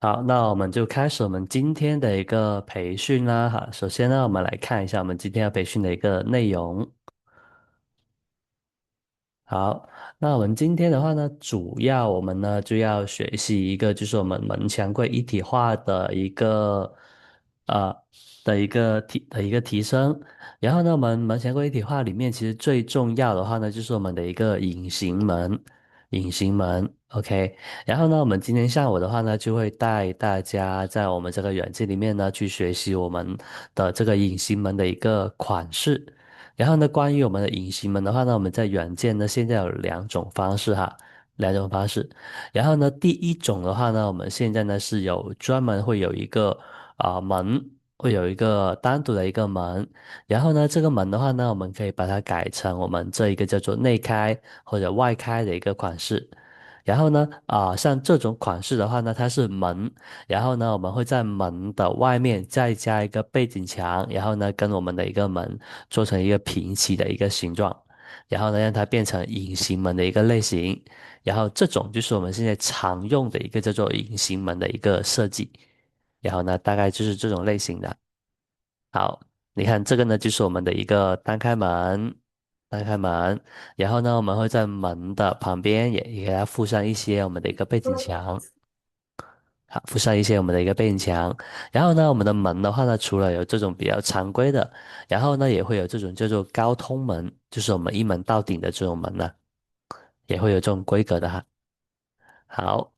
好，那我们就开始我们今天的一个培训啦。哈，首先呢，我们来看一下我们今天要培训的一个内容。好，那我们今天的话呢，主要我们呢就要学习一个，就是我们门墙柜一体化的一个呃的一个提升。然后呢，我们门墙柜一体化里面其实最重要的话呢，就是我们的一个隐形门，隐形门。OK，然后呢，我们今天下午的话呢，就会带大家在我们这个软件里面呢去学习我们的这个隐形门的一个款式。然后呢，关于我们的隐形门的话呢，我们在软件呢现在有两种方式哈，两种方式。然后呢，第一种的话呢，我们现在呢是有专门会有一个门，会有一个单独的一个门。然后呢，这个门的话呢，我们可以把它改成我们这一个叫做内开或者外开的一个款式。然后呢，像这种款式的话呢，它是门。然后呢，我们会在门的外面再加一个背景墙，然后呢，跟我们的一个门做成一个平齐的一个形状，然后呢，让它变成隐形门的一个类型。然后这种就是我们现在常用的一个叫做隐形门的一个设计。然后呢，大概就是这种类型的。好，你看这个呢，就是我们的一个单开门，单开门。然后呢，我们会在门的旁边也给它附上一些我们的一个背景墙。好，附上一些我们的一个背景墙。然后呢，我们的门的话呢，除了有这种比较常规的，然后呢，也会有这种叫做高通门，就是我们一门到顶的这种门呢，也会有这种规格的哈。好，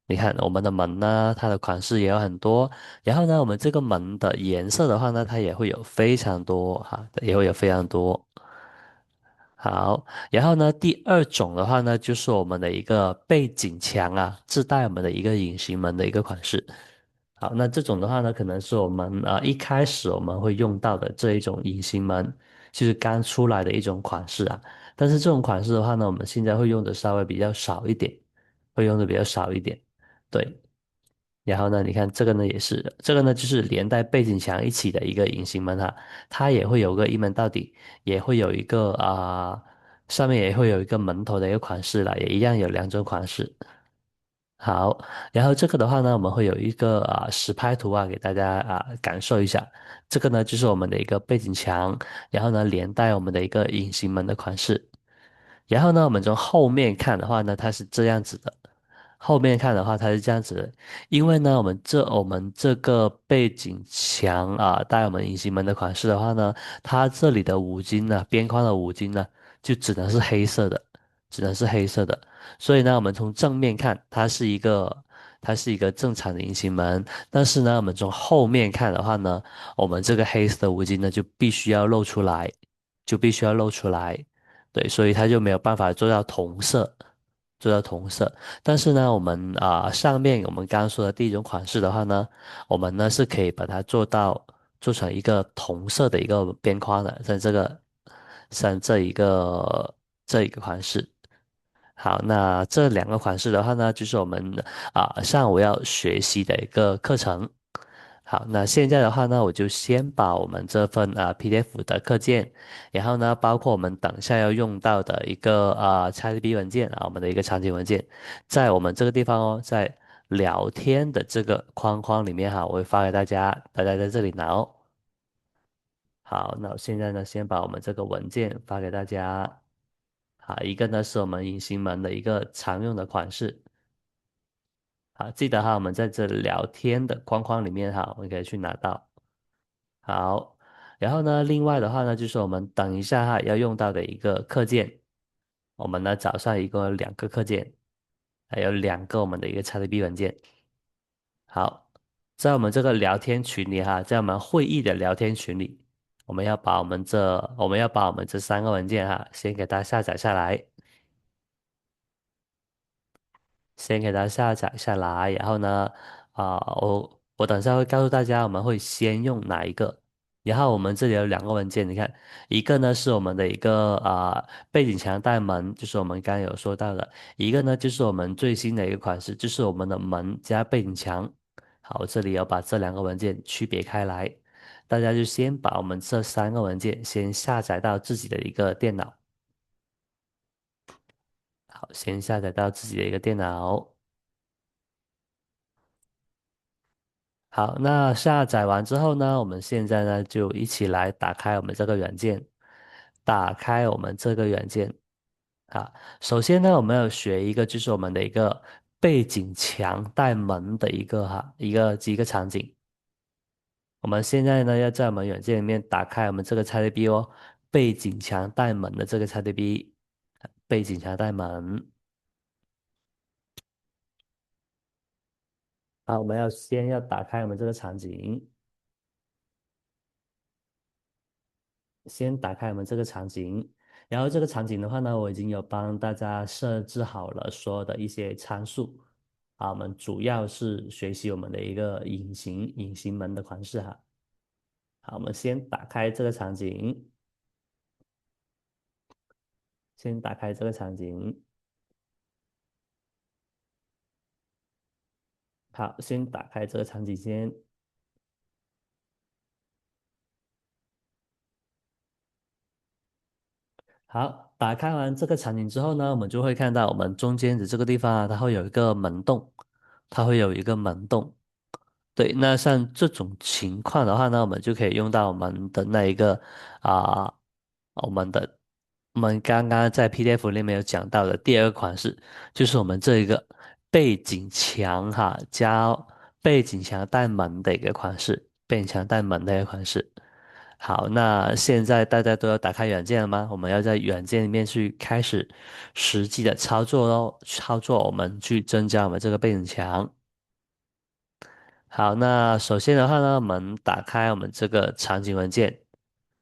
你看我们的门呢，它的款式也有很多。然后呢，我们这个门的颜色的话呢，它也会有非常多哈，也会有非常多。好，然后呢，第二种的话呢，就是我们的一个背景墙啊，自带我们的一个隐形门的一个款式。好，那这种的话呢，可能是我们一开始我们会用到的这一种隐形门，就是刚出来的一种款式啊。但是这种款式的话呢，我们现在会用的稍微比较少一点，会用的比较少一点。对，然后呢，你看这个呢也是，这个呢就是连带背景墙一起的一个隐形门哈，它也会有个一门到底，也会有一个上面也会有一个门头的一个款式啦，也一样有两种款式。好，然后这个的话呢，我们会有一个实拍图给大家感受一下。这个呢就是我们的一个背景墙，然后呢连带我们的一个隐形门的款式。然后呢，我们从后面看的话呢，它是这样子的。后面看的话，它是这样子的，因为呢，我们这个背景墙带我们隐形门的款式的话呢，它这里的五金呢，边框的五金呢，就只能是黑色的，只能是黑色的。所以呢，我们从正面看，它是一个正常的隐形门，但是呢，我们从后面看的话呢，我们这个黑色的五金呢，就必须要露出来，就必须要露出来。对，所以它就没有办法做到同色，做到同色。但是呢，我们上面我们刚刚说的第一种款式的话呢，我们呢是可以把它做成一个同色的一个边框的，像这一个款式。好，那这两个款式的话呢，就是我们上午要学习的一个课程。好，那现在的话呢，我就先把我们这份PDF 的课件，然后呢，包括我们等下要用到的一个XB 文件我们的一个场景文件，在我们这个地方哦，在聊天的这个框框里面哈，我会发给大家，大家在这里拿哦。好，那我现在呢，先把我们这个文件发给大家。好，一个呢是我们隐形门的一个常用的款式。好，记得哈，我们在这聊天的框框里面哈，我们可以去拿到。好，然后呢，另外的话呢，就是我们等一下哈要用到的一个课件，我们呢早上一共有两个课件，还有两个我们的一个 XDB 文件。好，在我们这个聊天群里哈，在我们会议的聊天群里，我们要把我们这三个文件哈，先给它下载下来。先给它下载下来，然后呢，我等下会告诉大家我们会先用哪一个。然后我们这里有两个文件，你看，一个呢是我们的一个背景墙带门，就是我们刚刚有说到的；一个呢就是我们最新的一个款式，就是我们的门加背景墙。好，我这里要把这两个文件区别开来，大家就先把我们这三个文件先下载到自己的一个电脑。好，先下载到自己的一个电脑。好，那下载完之后呢，我们现在呢就一起来打开我们这个软件，打开我们这个软件。啊，首先呢，我们要学一个就是我们的一个背景墙带门的一个场景。我们现在呢要在我们软件里面打开我们这个 XDB 哦，背景墙带门的这个 XDB，背景墙带门。好，我们先要打开我们这个场景。先打开我们这个场景，然后这个场景的话呢，我已经有帮大家设置好了所有的一些参数。啊，我们主要是学习我们的一个隐形门的款式哈。好，我们先打开这个场景，先打开这个场景。好，先打开这个场景先。好，打开完这个场景之后呢，我们就会看到我们中间的这个地方啊，它会有一个门洞，它会有一个门洞。对，那像这种情况的话呢，我们就可以用到我们的那一个啊、我们的我们刚刚在 PDF 里面有讲到的第二个款式，就是我们这一个背景墙哈加背景墙带门的一个款式，背景墙带门的一个款式。好，那现在大家都要打开软件了吗？我们要在软件里面去开始实际的操作喽，操作我们去增加我们这个背景墙。好，那首先的话呢，我们打开我们这个场景文件。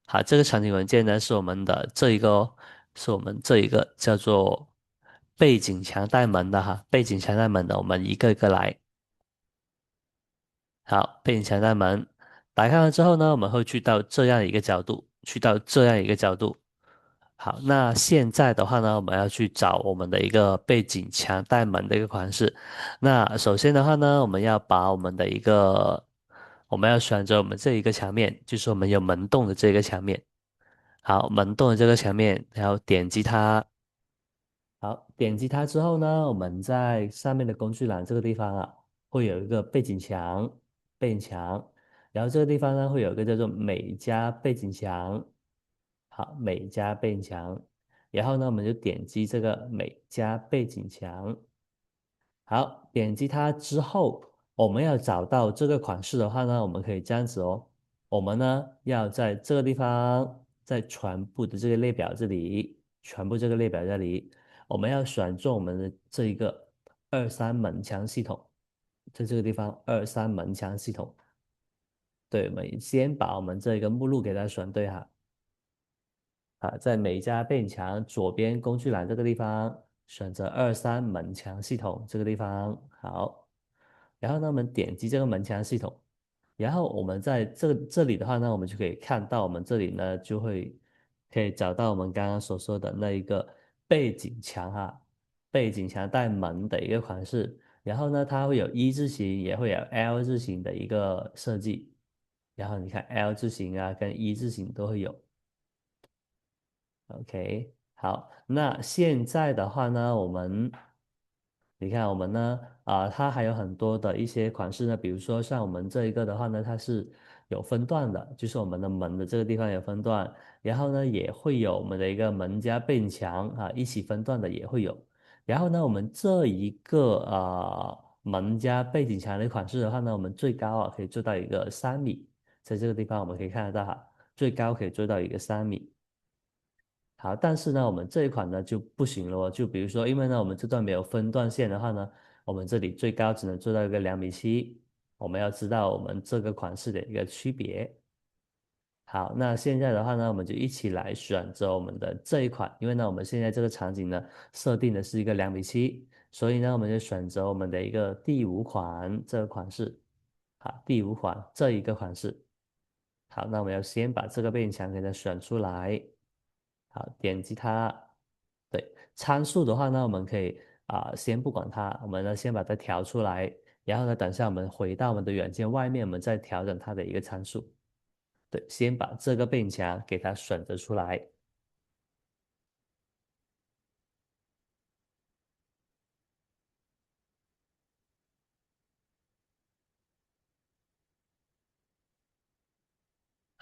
好，这个场景文件呢是我们的这一个哦，是我们这一个叫做背景墙带门的哈，背景墙带门的，我们一个一个来。好，背景墙带门打开完之后呢，我们会去到这样一个角度，去到这样一个角度。好，那现在的话呢，我们要去找我们的一个背景墙带门的一个款式。那首先的话呢，我们要把我们的一个，我们要选择我们这一个墙面，就是我们有门洞的这个墙面。好，门洞的这个墙面，然后点击它。好，点击它之后呢，我们在上面的工具栏这个地方啊，会有一个背景墙，背景墙，然后这个地方呢会有一个叫做美加背景墙。好，美加背景墙，然后呢我们就点击这个美加背景墙。好，点击它之后，我们要找到这个款式的话呢，我们可以这样子哦。我们呢要在这个地方，在全部的这个列表这里，全部这个列表这里，我们要选中我们的这一个二三门墙系统，在这个地方二三门墙系统。对，我们先把我们这一个目录给它选对哈。啊，在每家背景墙左边工具栏这个地方选择二三门墙系统这个地方，好，然后呢，我们点击这个门墙系统，然后我们在这里的话呢，我们就可以看到我们这里呢就会可以找到我们刚刚所说的那一个背景墙哈，背景墙带门的一个款式，然后呢，它会有一字形，也会有 L 字形的一个设计，然后你看 L 字形啊跟一字形都会有。OK，好，那现在的话呢，你看我们呢，它还有很多的一些款式呢，比如说像我们这一个的话呢，它是有分段的，就是我们的门的这个地方有分段，然后呢也会有我们的一个门加背景墙啊一起分段的也会有，然后呢我们这一个门加背景墙的款式的话呢，我们最高可以做到一个3米，在这个地方我们可以看得到哈，最高可以做到一个3米。好，但是呢，我们这一款呢就不行了哦。就比如说，因为呢，我们这段没有分段线的话呢，我们这里最高只能做到一个2.7米。我们要知道我们这个款式的一个区别。好，那现在的话呢，我们就一起来选择我们的这一款，因为呢，我们现在这个场景呢设定的是一个2.7米，所以呢，我们就选择我们的一个第5款这个款式。好，第5款这一个款式。好，那我们要先把这个背景墙给它选出来。好，点击它。对，参数的话呢，我们可以先不管它，我们呢先把它调出来，然后呢，等下我们回到我们的软件外面，我们再调整它的一个参数。对，先把这个背景墙给它选择出来。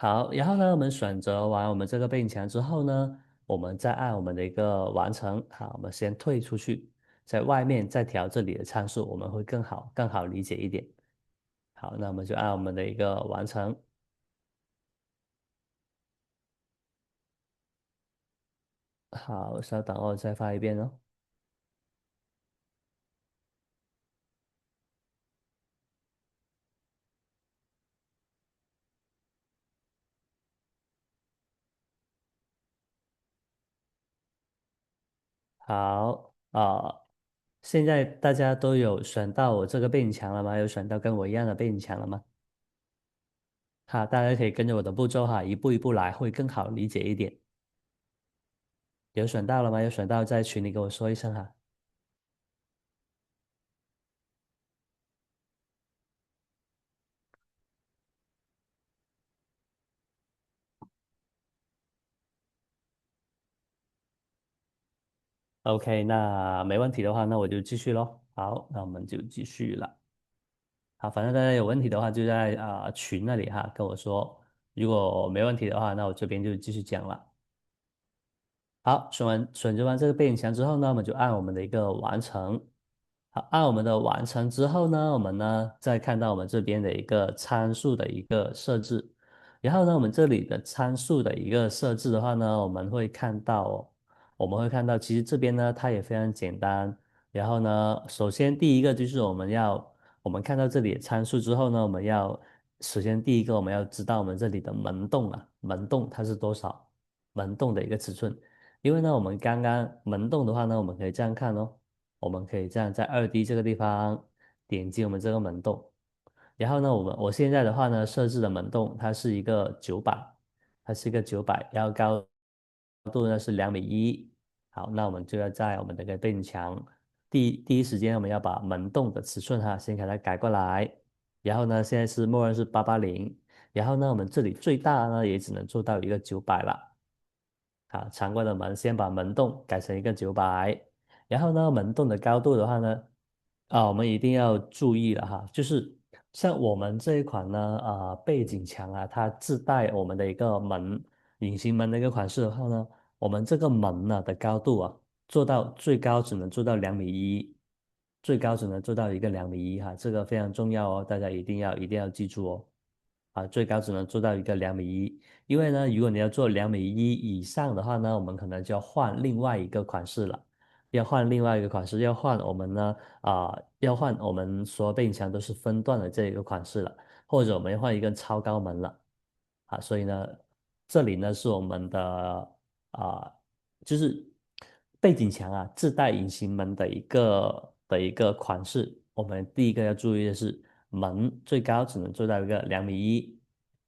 好，然后呢，我们选择完我们这个背景墙之后呢，我们再按我们的一个完成。好，我们先退出去，在外面再调这里的参数，我们会更好理解一点。好，那我们就按我们的一个完成。好，稍等我再发一遍哦。好，现在大家都有选到我这个背景墙了吗？有选到跟我一样的背景墙了吗？好，大家可以跟着我的步骤哈，一步一步来，会更好理解一点。有选到了吗？有选到在群里跟我说一声哈。OK，那没问题的话，那我就继续喽。好，那我们就继续了。好，反正大家有问题的话，就在群那里哈跟我说。如果没问题的话，那我这边就继续讲了。好，选择完这个背景墙之后呢，我们就按我们的一个完成。好，按我们的完成之后呢，我们呢再看到我们这边的一个参数的一个设置。然后呢，我们这里的参数的一个设置的话呢，我们会看到，其实这边呢它也非常简单。然后呢，首先第一个就是我们看到这里的参数之后呢，首先第一个我们要知道我们这里的门洞啊，门洞它是多少，门洞的一个尺寸。因为呢，我们刚刚门洞的话呢，我们可以这样看哦，我们可以这样在2D 这个地方点击我们这个门洞。然后呢，我现在的话呢，设置的门洞它是一个九百，它是一个九百，然后高度呢是2.1米。好，那我们就要在我们的这个背景墙第一时间，我们要把门洞的尺寸哈先给它改过来。然后呢，现在是默认是880，然后呢，我们这里最大呢也只能做到一个九百了。好，常规的门先把门洞改成一个九百。然后呢，门洞的高度的话呢，我们一定要注意了哈，就是像我们这一款呢，背景墙啊，它自带我们的一个隐形门的一个款式的话呢，我们这个门呢的高度啊，做到最高只能做到两米一，最高只能做到一个两米一哈，这个非常重要哦，大家一定要记住哦。最高只能做到一个两米一。因为呢，如果你要做2.1米以上的话呢，我们可能就要换另外一个款式了，要换另外一个款式，要换我们所有背景墙都是分段的这一个款式了，或者我们要换一个超高门了。所以呢，这里呢是我们的啊、就是背景墙啊自带隐形门的一个款式。我们第一个要注意的是，门最高只能做到一个两米一。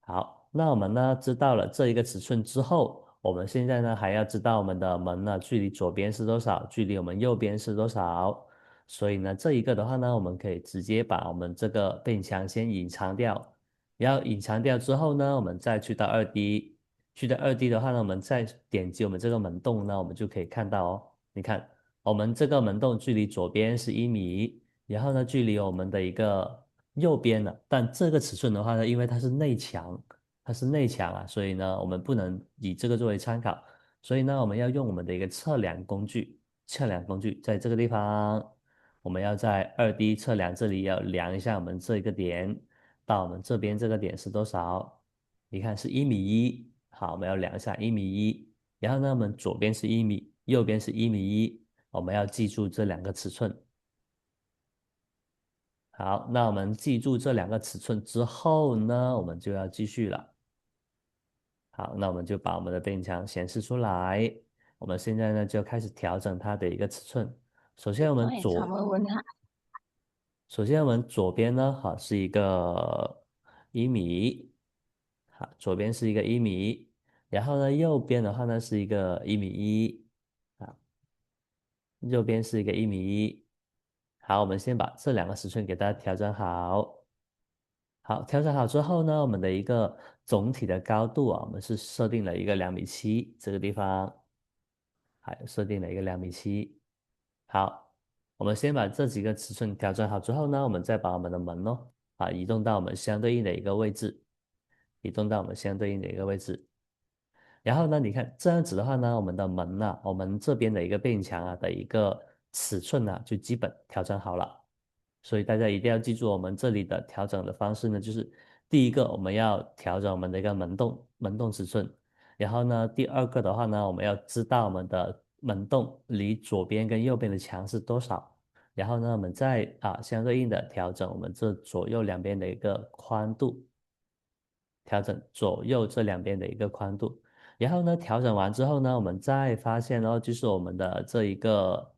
好，那我们呢知道了这一个尺寸之后，我们现在呢还要知道我们的门呢距离左边是多少，距离我们右边是多少。所以呢，这一个的话呢，我们可以直接把我们这个背景墙先隐藏掉。然后隐藏掉之后呢，我们再去到二 D，去到二 D 的话呢，我们再点击我们这个门洞呢，我们就可以看到哦。你看，我们这个门洞距离左边是1米，然后呢，距离我们的一个右边呢，但这个尺寸的话呢，因为它是内墙，它是内墙啊，所以呢，我们不能以这个作为参考，所以呢，我们要用我们的一个测量工具，在这个地方，我们要在2D 测量这里要量一下我们这一个点到我们这边这个点是多少？你看是1.1米，好，我们要量一下1.1米，然后呢，我们左边是1米，右边是1.1米，我们要记住这两个尺寸。好，那我们记住这两个尺寸之后呢，我们就要继续了。好，那我们就把我们的背景墙显示出来。我们现在呢就开始调整它的一个尺寸。首先我们喂，想左，问问他，首先我们左边呢，好是一个一米，好，左边是一个一米，然后呢右边的话呢是一个1.1米，啊，右边是一个1.1米。好，我们先把这两个尺寸给大家调整好。好，调整好之后呢，我们的一个总体的高度啊，我们是设定了一个两米七，这个地方还设定了一个两米七。好，我们先把这几个尺寸调整好之后呢，我们再把我们的门哦移动到我们相对应的一个位置。移动到我们相对应的一个位置。然后呢，你看这样子的话呢，我们的门呢，我们这边的一个背景墙啊的一个尺寸呢，就基本调整好了。所以大家一定要记住，我们这里的调整的方式呢，就是第一个我们要调整我们的一个门洞尺寸，然后呢，第二个的话呢，我们要知道我们的门洞离左边跟右边的墙是多少，然后呢，我们再相对应的调整我们这左右两边的一个宽度。调整左右这两边的一个宽度，然后呢，调整完之后呢，我们再发现哦，就是我们的这一个，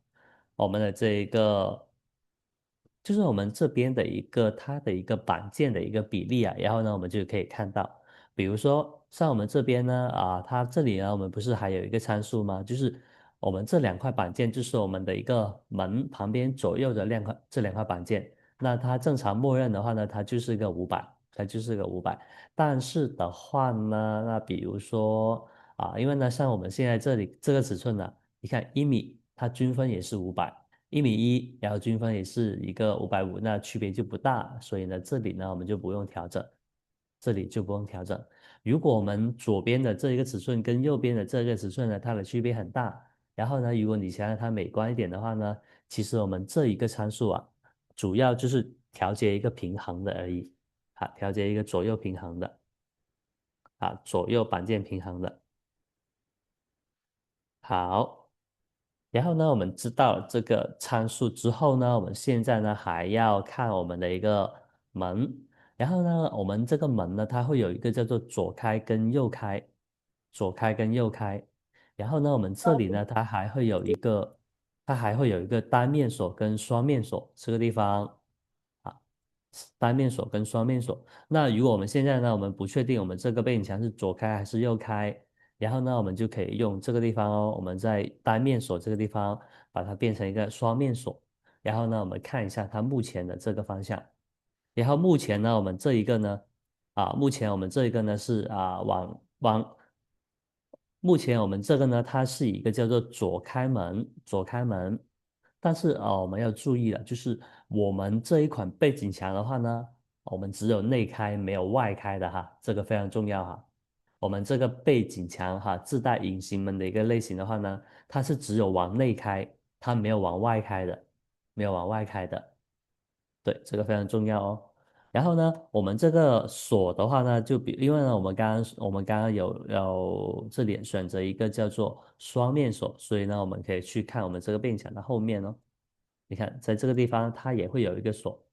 就是我们这边的一个它的一个板件的一个比例啊，然后呢，我们就可以看到，比如说像我们这边呢，它这里呢，我们不是还有一个参数吗？就是我们这两块板件，就是我们的一个门旁边左右的这两块板件，那它正常默认的话呢，它就是一个500，它就是个五百。但是的话呢，那比如说因为呢，像我们现在这里这个尺寸呢，你看1米，它均分也是500，1米1，然后均分也是一个550，那区别就不大，所以呢，这里呢我们就不用调整，这里就不用调整。如果我们左边的这一个尺寸跟右边的这个尺寸呢，它的区别很大，然后呢，如果你想让它美观一点的话呢，其实我们这一个参数啊，主要就是调节一个平衡的而已。调节一个左右平衡的左右板件平衡的。好，然后呢，我们知道了这个参数之后呢，我们现在呢还要看我们的一个门，然后呢，我们这个门呢，它会有一个叫做左开跟右开，左开跟右开，然后呢，我们这里呢，它还会有一个单面锁跟双面锁这个地方啊，单面锁跟双面锁。那如果我们现在呢，我们不确定我们这个背景墙是左开还是右开，然后呢，我们就可以用这个地方哦，我们在单面锁这个地方把它变成一个双面锁，然后呢，我们看一下它目前的这个方向，然后目前呢，我们这一个呢，目前我们这一个呢是目前我们这个呢，它是一个叫做左开门，但是我们要注意了，就是我们这一款背景墙的话呢，我们只有内开没有外开的哈，这个非常重要哈。我们这个背景墙自带隐形门的一个类型的话呢，它是只有往内开，它没有往外开的，没有往外开的。对，这个非常重要哦。然后呢，我们这个锁的话呢，因为呢，我们刚刚有这里选择一个叫做双面锁，所以呢，我们可以去看我们这个变墙的后面哦。你看，在这个地方它也会有一个锁，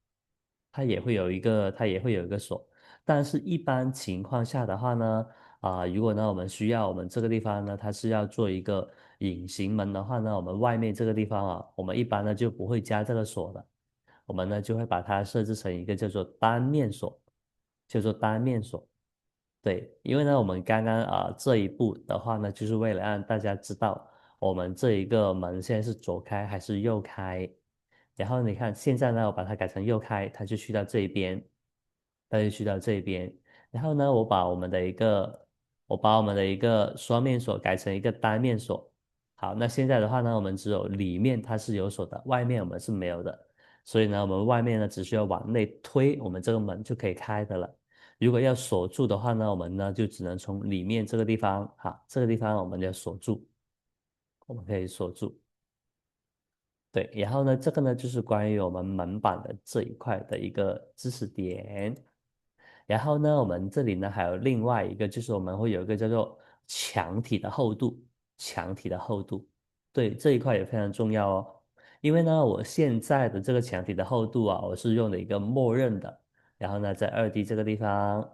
它也会有一个锁。但是，一般情况下的话呢，如果呢我们需要我们这个地方呢，它是要做一个隐形门的话呢，我们外面这个地方我们一般呢就不会加这个锁的。我们呢就会把它设置成一个叫做单面锁，叫做单面锁。对，因为呢，我们刚刚这一步的话呢，就是为了让大家知道我们这一个门现在是左开还是右开。然后你看现在呢，我把它改成右开，它就去到这一边，它就去到这一边。然后呢，我把我们的一个双面锁改成一个单面锁。好，那现在的话呢，我们只有里面它是有锁的，外面我们是没有的。所以呢，我们外面呢只需要往内推，我们这个门就可以开的了。如果要锁住的话呢，我们呢就只能从里面这个地方，这个地方我们要锁住，我们可以锁住。对，然后呢，这个呢就是关于我们门板的这一块的一个知识点。然后呢，我们这里呢还有另外一个，就是我们会有一个叫做墙体的厚度，墙体的厚度，对，这一块也非常重要哦。因为呢，我现在的这个墙体的厚度我是用的一个默认的，然后呢，在2D 这个地方，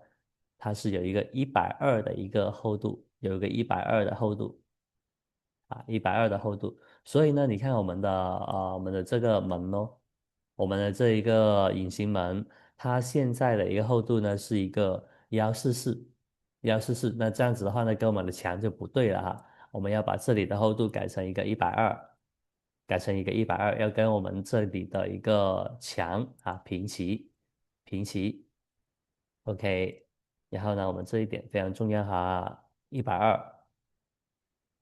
它是有一个120的一个厚度，有一个一百二的厚度。一百二的厚度。所以呢，你看我们的这个门哦，我们的这一个隐形门，它现在的一个厚度呢是一个144，那这样子的话呢，跟我们的墙就不对了哈。我们要把这里的厚度改成一个一百二，改成一个一百二，要跟我们这里的一个墙平齐，平齐。OK，然后呢，我们这一点非常重要一百二。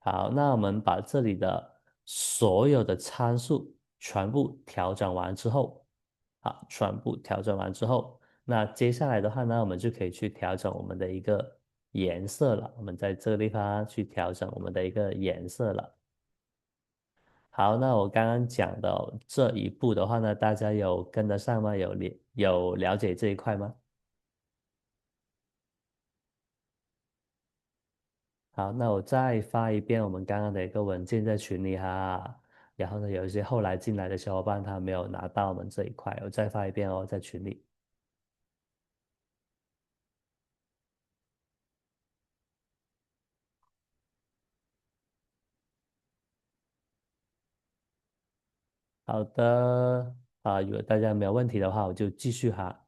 好，那我们把这里的所有的参数全部调整完之后，全部调整完之后，那接下来的话呢，我们就可以去调整我们的一个颜色了。我们在这个地方去调整我们的一个颜色了。好，那我刚刚讲的这一步的话呢，大家有跟得上吗？有了解这一块吗？好，那我再发一遍我们刚刚的一个文件在群里哈。然后呢，有一些后来进来的小伙伴他没有拿到我们这一块，我再发一遍哦，在群里。好的，如果大家没有问题的话，我就继续哈。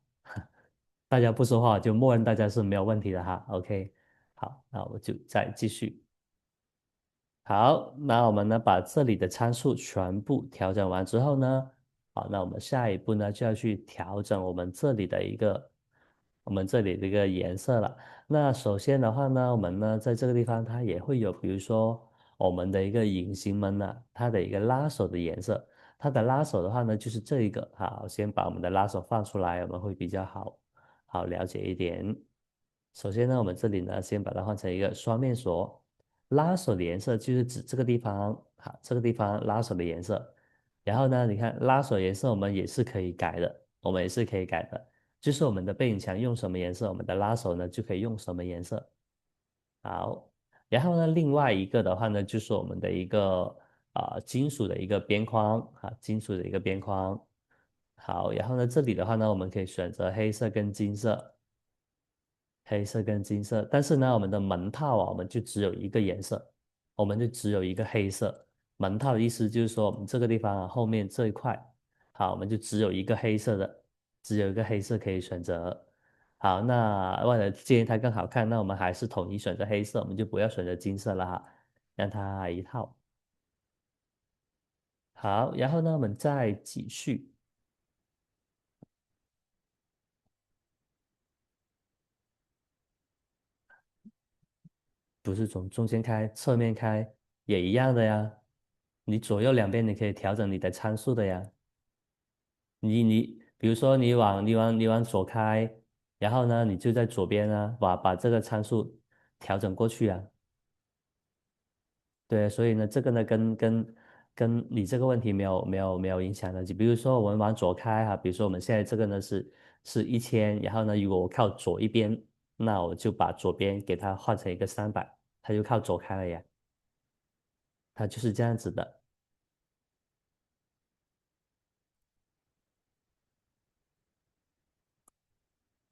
大家不说话，就默认大家是没有问题的哈。OK，好，那我就再继续。好，那我们呢把这里的参数全部调整完之后呢，好，那我们下一步呢就要去调整我们这里的一个颜色了。那首先的话呢，我们呢在这个地方它也会有，比如说我们的一个隐形门呢，它的一个拉手的颜色，它的拉手的话呢就是这一个。好，先把我们的拉手放出来，我们会比较好了解一点。首先呢，我们这里呢先把它换成一个双面锁。拉手的颜色就是指这个地方，好，这个地方拉手的颜色。然后呢，你看拉手颜色我们也是可以改的，我们也是可以改的，就是我们的背景墙用什么颜色，我们的拉手呢就可以用什么颜色。好，然后呢，另外一个的话呢，就是我们的一个金属的一个边框金属的一个边框。好，然后呢，这里的话呢，我们可以选择黑色跟金色。黑色跟金色，但是呢，我们的门套我们就只有一个颜色，我们就只有一个黑色。门套的意思就是说，我们这个地方后面这一块，好，我们就只有一个黑色的，只有一个黑色可以选择。好，那为了建议它更好看，那我们还是统一选择黑色，我们就不要选择金色了哈，让它一套。好，然后呢，我们再继续，不是从中间开，侧面开也一样的呀。你左右两边你可以调整你的参数的呀。比如说你往左开，然后呢，你就在左边呢，把这个参数调整过去啊。对，所以呢，这个呢跟你这个问题没有影响的。就比如说我们往左开哈，比如说我们现在这个呢是1000，然后呢，如果我靠左一边，那我就把左边给它换成一个300，它就靠左开了呀。它就是这样子的。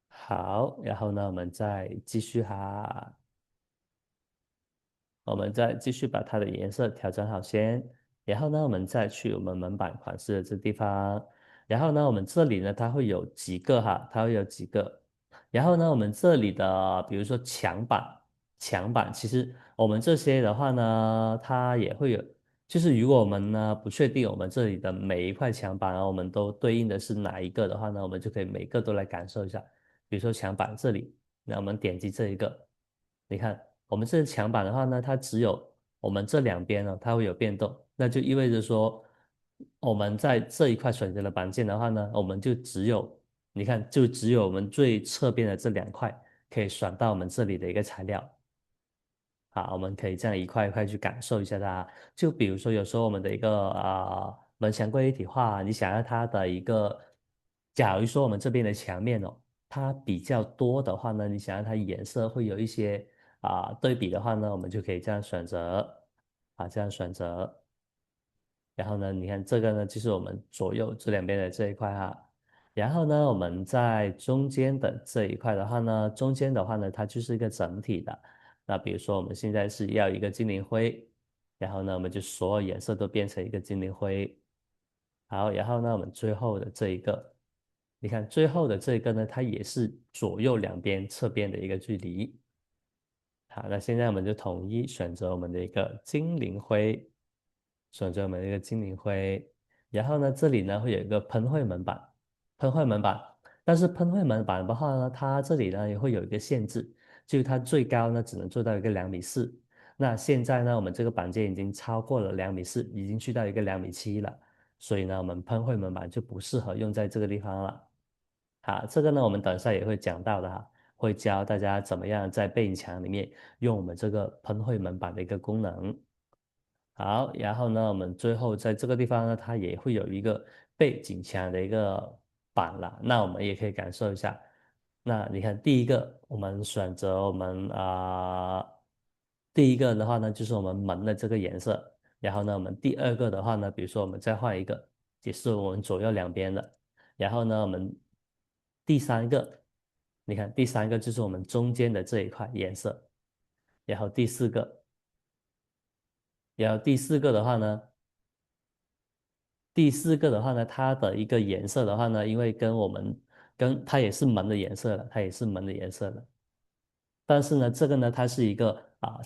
好，然后呢，我们再继续哈。我们再继续把它的颜色调整好先，然后呢，我们再去我们门板款式的这地方，然后呢，我们这里呢，它会有几个哈，它会有几个，然后呢，我们这里的比如说墙板，其实我们这些的话呢，它也会有，就是如果我们呢不确定我们这里的每一块墙板啊，我们都对应的是哪一个的话呢，我们就可以每个都来感受一下，比如说墙板这里，那我们点击这一个。你看，我们这个墙板的话呢，它只有我们这两边呢，它会有变动，那就意味着说，我们在这一块选择的板件的话呢，我们就只有，你看，就只有我们最侧边的这2块可以选到我们这里的一个材料。好，我们可以这样一块一块去感受一下它。就比如说，有时候我们的一个门墙柜一体化，你想要它的一个，假如说我们这边的墙面哦，它比较多的话呢，你想要它颜色会有一些对比的话呢，我们就可以这样选择这样选择。然后呢，你看这个呢，就是我们左右这两边的这一块哈。然后呢，我们在中间的这一块的话呢，中间的话呢，它就是一个整体的。那比如说我们现在是要一个精灵灰，然后呢，我们就所有颜色都变成一个精灵灰。好，然后呢，我们最后的这一个，你看最后的这一个呢，它也是左右两边侧边的一个距离。好，那现在我们就统一选择我们的一个精灵灰，选择我们的一个精灵灰。然后呢，这里呢会有一个喷绘门板，喷绘门板。但是喷绘门板的话呢，它这里呢也会有一个限制，就是它最高呢只能做到一个2.4米。那现在呢，我们这个板件已经超过了2.4米，已经去到一个2.7米了，所以呢，我们喷绘门板就不适合用在这个地方了。这个呢，我们等一下也会讲到的会教大家怎么样在背景墙里面用我们这个喷绘门板的一个功能。好，然后呢，我们最后在这个地方呢，它也会有一个背景墙的一个板了，那我们也可以感受一下。那你看，第一个我们选择我们第一个的话呢，就是我们门的这个颜色。然后呢，我们第二个的话呢，比如说我们再换一个，也是我们左右两边的。然后呢，我们第三个，你看第三个就是我们中间的这一块颜色。然后第四个，然后第四个的话呢。第四个的话呢，它的一个颜色的话呢，因为跟它也是门的颜色了，它也是门的颜色了。但是呢，这个呢，它是一个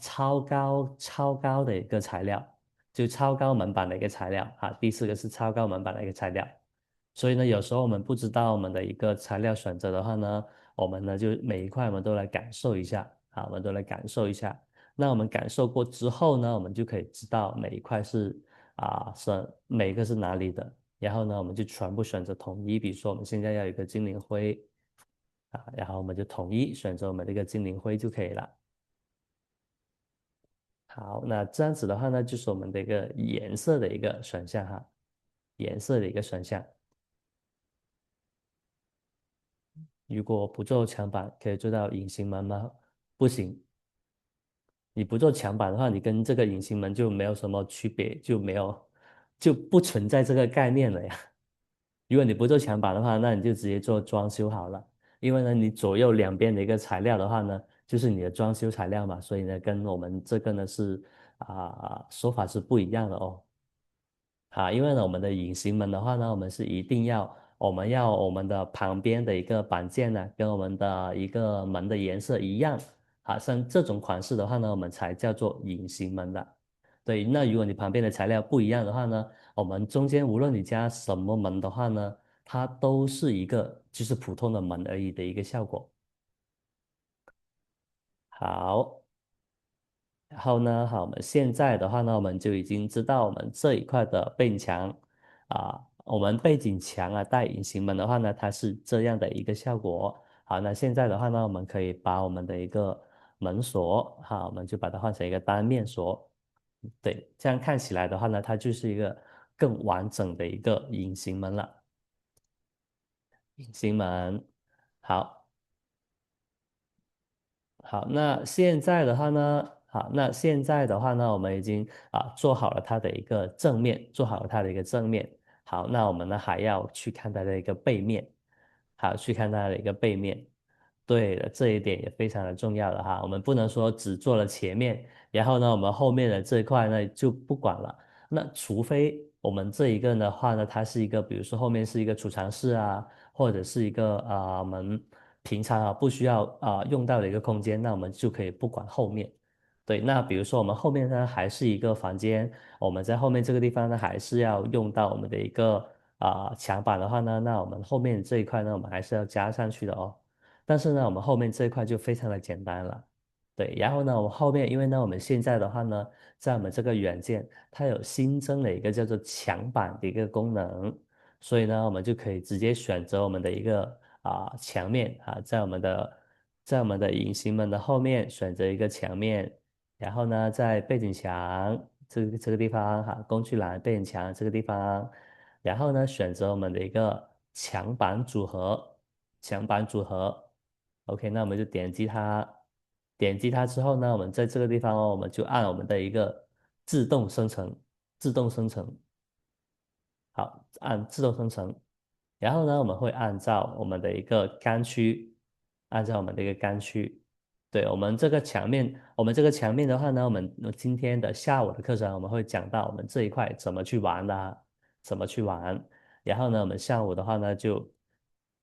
超高的一个材料，就超高门板的一个材料第四个是超高门板的一个材料，所以呢，有时候我们不知道我们的一个材料选择的话呢，我们呢就每一块我们都来感受一下我们都来感受一下。那我们感受过之后呢，我们就可以知道每一块是每一个是哪里的，然后呢，我们就全部选择统一。比如说我们现在要有一个精灵灰然后我们就统一选择我们这个精灵灰就可以了。好，那这样子的话呢，就是我们的一个颜色的一个选项颜色的一个选项。如果不做墙板，可以做到隐形门吗？不行，你不做墙板的话，你跟这个隐形门就没有什么区别，就不存在这个概念了呀。如果你不做墙板的话，那你就直接做装修好了。因为呢，你左右两边的一个材料的话呢，就是你的装修材料嘛，所以呢，跟我们这个呢是说法是不一样的哦。因为呢，我们的隐形门的话呢，我们是一定要，我们的旁边的一个板件呢，跟我们的一个门的颜色一样像这种款式的话呢，我们才叫做隐形门的。对，那如果你旁边的材料不一样的话呢，我们中间无论你加什么门的话呢，它都是一个就是普通的门而已的一个效果。好，然后呢，好，我们现在的话呢，我们就已经知道我们这一块的背景墙我们背景墙带隐形门的话呢，它是这样的一个效果。好，那现在的话呢，我们可以把我们的一个门锁我们就把它换成一个单面锁。对，这样看起来的话呢，它就是一个更完整的一个隐形门了。隐形门，好。好，那现在的话呢，我们已经做好了它的一个正面，做好了它的一个正面。好，那我们呢还要去看它的一个背面，好，去看它的一个背面。对了，这一点也非常的重要了我们不能说只做了前面，然后呢我们后面的这一块呢就不管了。那除非我们这一个的话呢，它是一个，比如说后面是一个储藏室或者是一个我们平常不需要用到的一个空间，那我们就可以不管后面。对，那比如说我们后面呢还是一个房间，我们在后面这个地方呢还是要用到我们的一个墙板的话呢，那我们后面这一块呢我们还是要加上去的哦。但是呢，我们后面这一块就非常的简单了。对，然后呢，我们后面因为呢，我们现在的话呢，在我们这个软件，它有新增了一个叫做墙板的一个功能，所以呢，我们就可以直接选择我们的一个墙面在我们的隐形门的后面选择一个墙面，然后呢，在背景墙这个地方工具栏背景墙这个地方，然后呢，选择我们的一个墙板组合，墙板组合。OK，那我们就点击它，点击它之后呢，我们在这个地方我们就按我们的一个自动生成，自动生成，好，按自动生成，然后呢，我们会按照我们的一个干区，按照我们的一个干区，对，我们这个墙面的话呢，我们今天的下午的课程我们会讲到我们这一块怎么去玩怎么去玩，然后呢，我们下午的话呢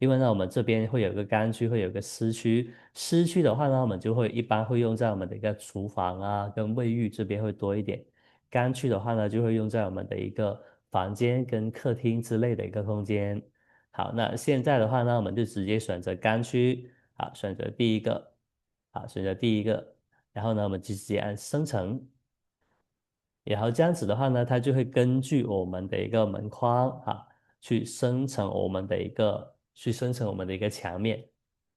因为呢，我们这边会有个干区，会有个湿区。湿区的话呢，我们就会一般会用在我们的一个厨房跟卫浴这边会多一点。干区的话呢，就会用在我们的一个房间跟客厅之类的一个空间。好，那现在的话呢，我们就直接选择干区，选择第一个，选择第一个，然后呢，我们就直接按生成。然后这样子的话呢，它就会根据我们的一个门框去生成我们的一个去生成我们的一个墙面。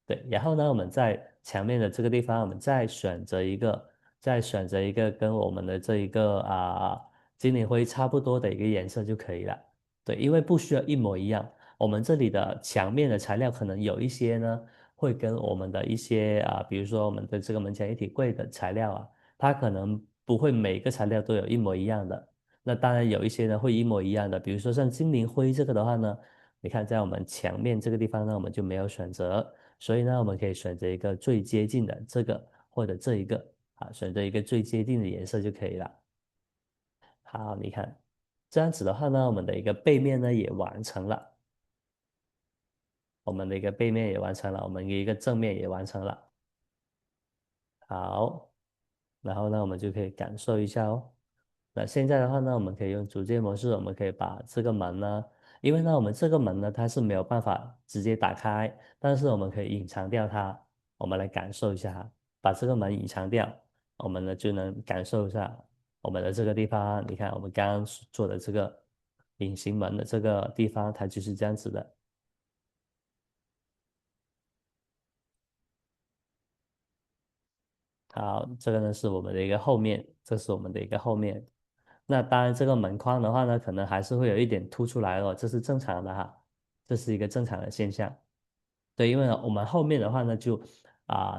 对，然后呢，我们在墙面的这个地方，我们再选择一个跟我们的这一个精灵灰差不多的一个颜色就可以了。对，因为不需要一模一样，我们这里的墙面的材料可能有一些呢，会跟我们的一些比如说我们的这个门墙一体柜的材料它可能不会每个材料都有一模一样的。那当然有一些呢会一模一样的，比如说像精灵灰这个的话呢，你看在我们墙面这个地方呢，我们就没有选择，所以呢，我们可以选择一个最接近的这个或者这一个选择一个最接近的颜色就可以了。好，你看这样子的话呢，我们的一个背面呢也完成了，我们的一个背面也完成了，我们的一个正面也完成了。好，然后呢，我们就可以感受一下哦。那现在的话呢，我们可以用组件模式，我们可以把这个门呢，因为呢，我们这个门呢，它是没有办法直接打开，但是我们可以隐藏掉它。我们来感受一下哈，把这个门隐藏掉，我们呢就能感受一下我们的这个地方。你看，我们刚刚做的这个隐形门的这个地方，它就是这样子的。好，这个呢是我们的一个后面，这是我们的一个后面。那当然，这个门框的话呢，可能还是会有一点凸出来哦，这是正常的哈，这是一个正常的现象。对，因为呢，我们后面的话呢，就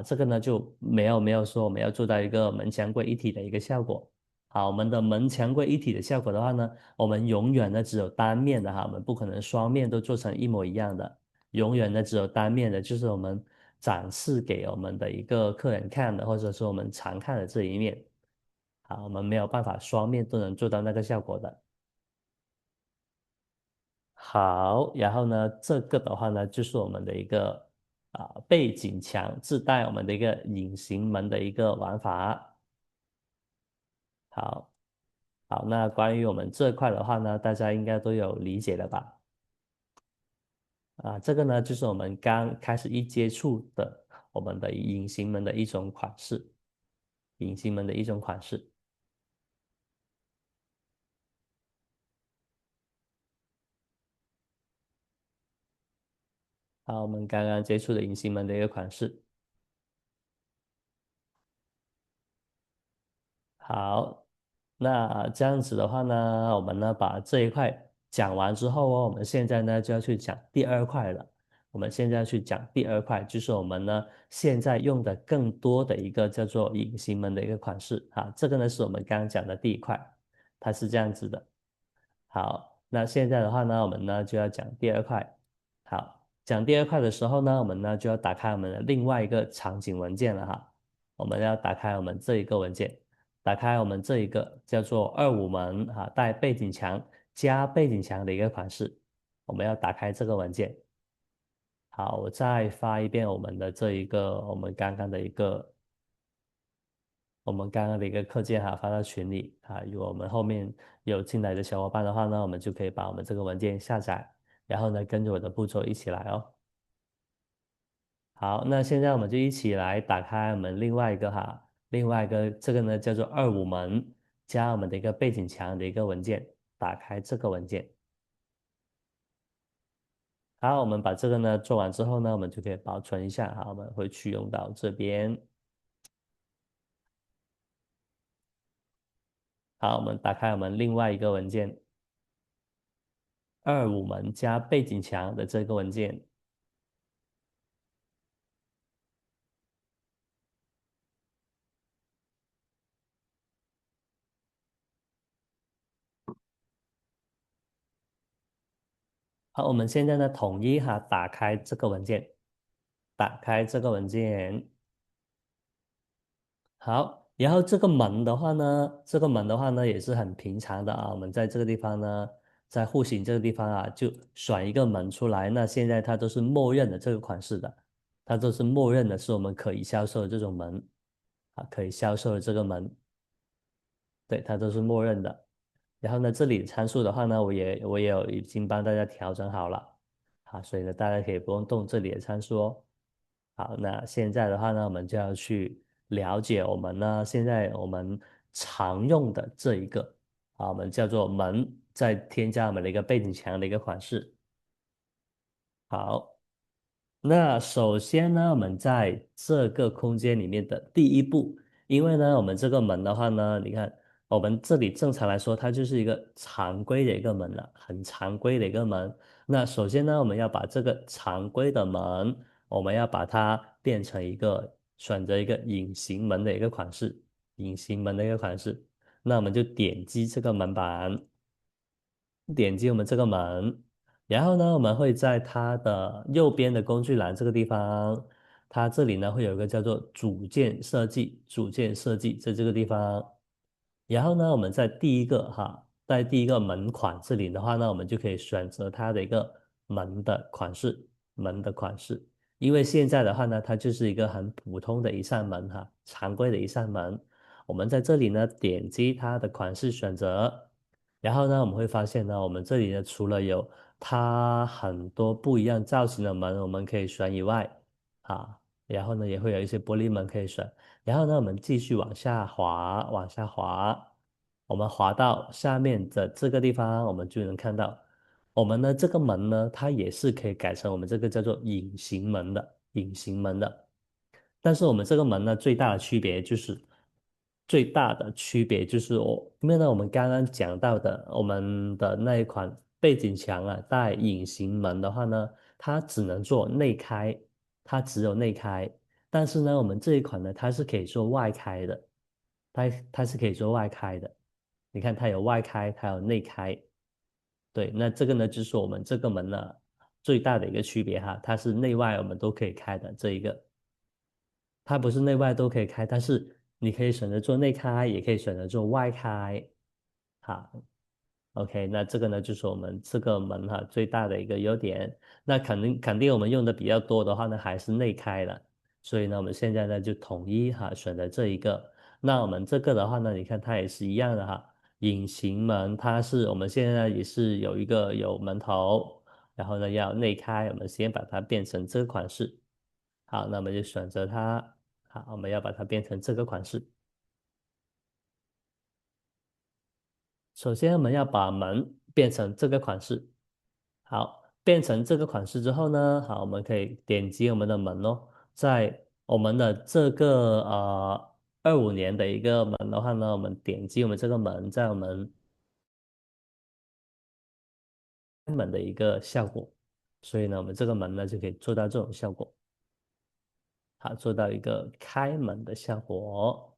这个呢就没有说我们要做到一个门墙柜一体的一个效果。好，我们的门墙柜一体的效果的话呢，我们永远呢只有单面的哈，我们不可能双面都做成一模一样的，永远呢只有单面的，就是我们展示给我们的一个客人看的，或者说我们常看的这一面。好，我们没有办法双面都能做到那个效果的。好，然后呢，这个的话呢，就是我们的一个背景墙自带我们的一个隐形门的一个玩法。好，好，那关于我们这块的话呢，大家应该都有理解了吧？这个呢，就是我们刚开始一接触的我们的隐形门的一种款式，隐形门的一种款式。好，我们刚刚接触的隐形门的一个款式。好，那这样子的话呢，我们呢把这一块讲完之后哦，我们现在呢就要去讲第二块了。我们现在要去讲第二块，就是我们呢现在用的更多的一个叫做隐形门的一个款式这个呢是我们刚刚讲的第一块，它是这样子的。好，那现在的话呢，我们呢就要讲第二块。好，讲第二块的时候呢，我们呢就要打开我们的另外一个场景文件了哈。我们要打开我们这一个文件，打开我们这一个叫做25门带背景墙加背景墙的一个款式。我们要打开这个文件。好，我再发一遍我们刚刚的一个课件发到群里如果我们后面有进来的小伙伴的话呢，我们就可以把我们这个文件下载，然后呢跟着我的步骤一起来哦。好，那现在我们就一起来打开我们另外一个这个呢叫做25门加我们的一个背景墙的一个文件，打开这个文件。好，我们把这个呢做完之后呢，我们就可以保存一下我们会去用到这边。好，我们打开我们另外一个文件，25门加背景墙的这个文件。好，我们现在呢统一打开这个文件，打开这个文件。好，然后这个门的话呢也是很平常的我们在这个地方呢，在户型这个地方就选一个门出来。那现在它都是默认的这个款式的，它都是默认的是我们可以销售的这种门可以销售的这个门。对，它都是默认的。然后呢，这里的参数的话呢，我也有已经帮大家调整好了所以呢，大家可以不用动这里的参数哦。好，那现在的话呢，我们就要去了解我们呢，现在我们常用的这一个我们叫做门，再添加我们的一个背景墙的一个款式。好。那首先呢，我们在这个空间里面的第一步，因为呢，我们这个门的话呢，你看，我们这里正常来说，它就是一个常规的一个门了，很常规的一个门。那首先呢，我们要把这个常规的门，我们要把它变成一个，选择一个隐形门的一个款式，隐形门的一个款式。那我们就点击这个门板，点击我们这个门，然后呢，我们会在它的右边的工具栏这个地方，它这里呢会有一个叫做组件设计，组件设计在这个地方。然后呢，我们在第一个哈，在第一个门款这里的话呢，我们就可以选择它的一个门的款式，门的款式。因为现在的话呢，它就是一个很普通的一扇门哈，常规的一扇门。我们在这里呢，点击它的款式选择。然后呢，我们会发现呢，我们这里呢，除了有它很多不一样造型的门，我们可以选以外，啊，然后呢，也会有一些玻璃门可以选。然后呢，我们继续往下滑，往下滑，我们滑到下面的这个地方，我们就能看到，我们的这个门呢，它也是可以改成我们这个叫做隐形门的，隐形门的。但是我们这个门呢，最大的区别就是，最大的区别就是因为呢，我们刚刚讲到的，我们的那一款背景墙啊，带隐形门的话呢，它只能做内开，它只有内开。但是呢，我们这一款呢，它是可以做外开的，它是可以做外开的。你看，它有外开，它有内开。对，那这个呢，就是我们这个门呢最大的一个区别哈，它是内外我们都可以开的这一个。它不是内外都可以开，但是你可以选择做内开，也可以选择做外开。好，OK，那这个呢就是我们这个门哈最大的一个优点。那肯定我们用的比较多的话呢，还是内开的。所以呢，我们现在呢就统一哈选择这一个。那我们这个的话呢，你看它也是一样的哈，隐形门它是我们现在也是有一个有门头，然后呢要内开，我们先把它变成这个款式。好，那我们就选择它。好，我们要把它变成这个款式。首先，我们要把门变成这个款式。好，变成这个款式之后呢，好，我们可以点击我们的门哦，在我们的这个25年的一个门的话呢，我们点击我们这个门，在我们开门的一个效果。所以呢，我们这个门呢就可以做到这种效果。好，做到一个开门的效果。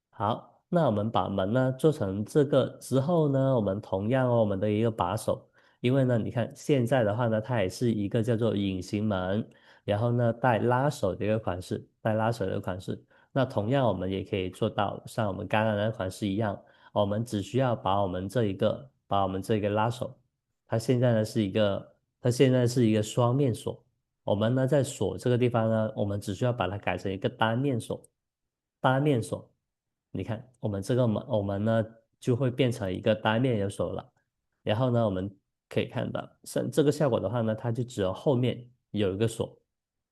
好，那我们把门呢做成这个之后呢，我们同样哦，我们的一个把手，因为呢，你看现在的话呢，它也是一个叫做隐形门，然后呢带拉手的一个款式，带拉手的一个款式。那同样我们也可以做到像我们刚刚的款式一样，我们只需要把我们这个拉手，它现在是一个双面锁。我们呢在锁这个地方呢，我们只需要把它改成一个单面锁，单面锁。你看，我们这个门，我们呢就会变成一个单面有锁了。然后呢，我们可以看到，像这个效果的话呢，它就只有后面有一个锁，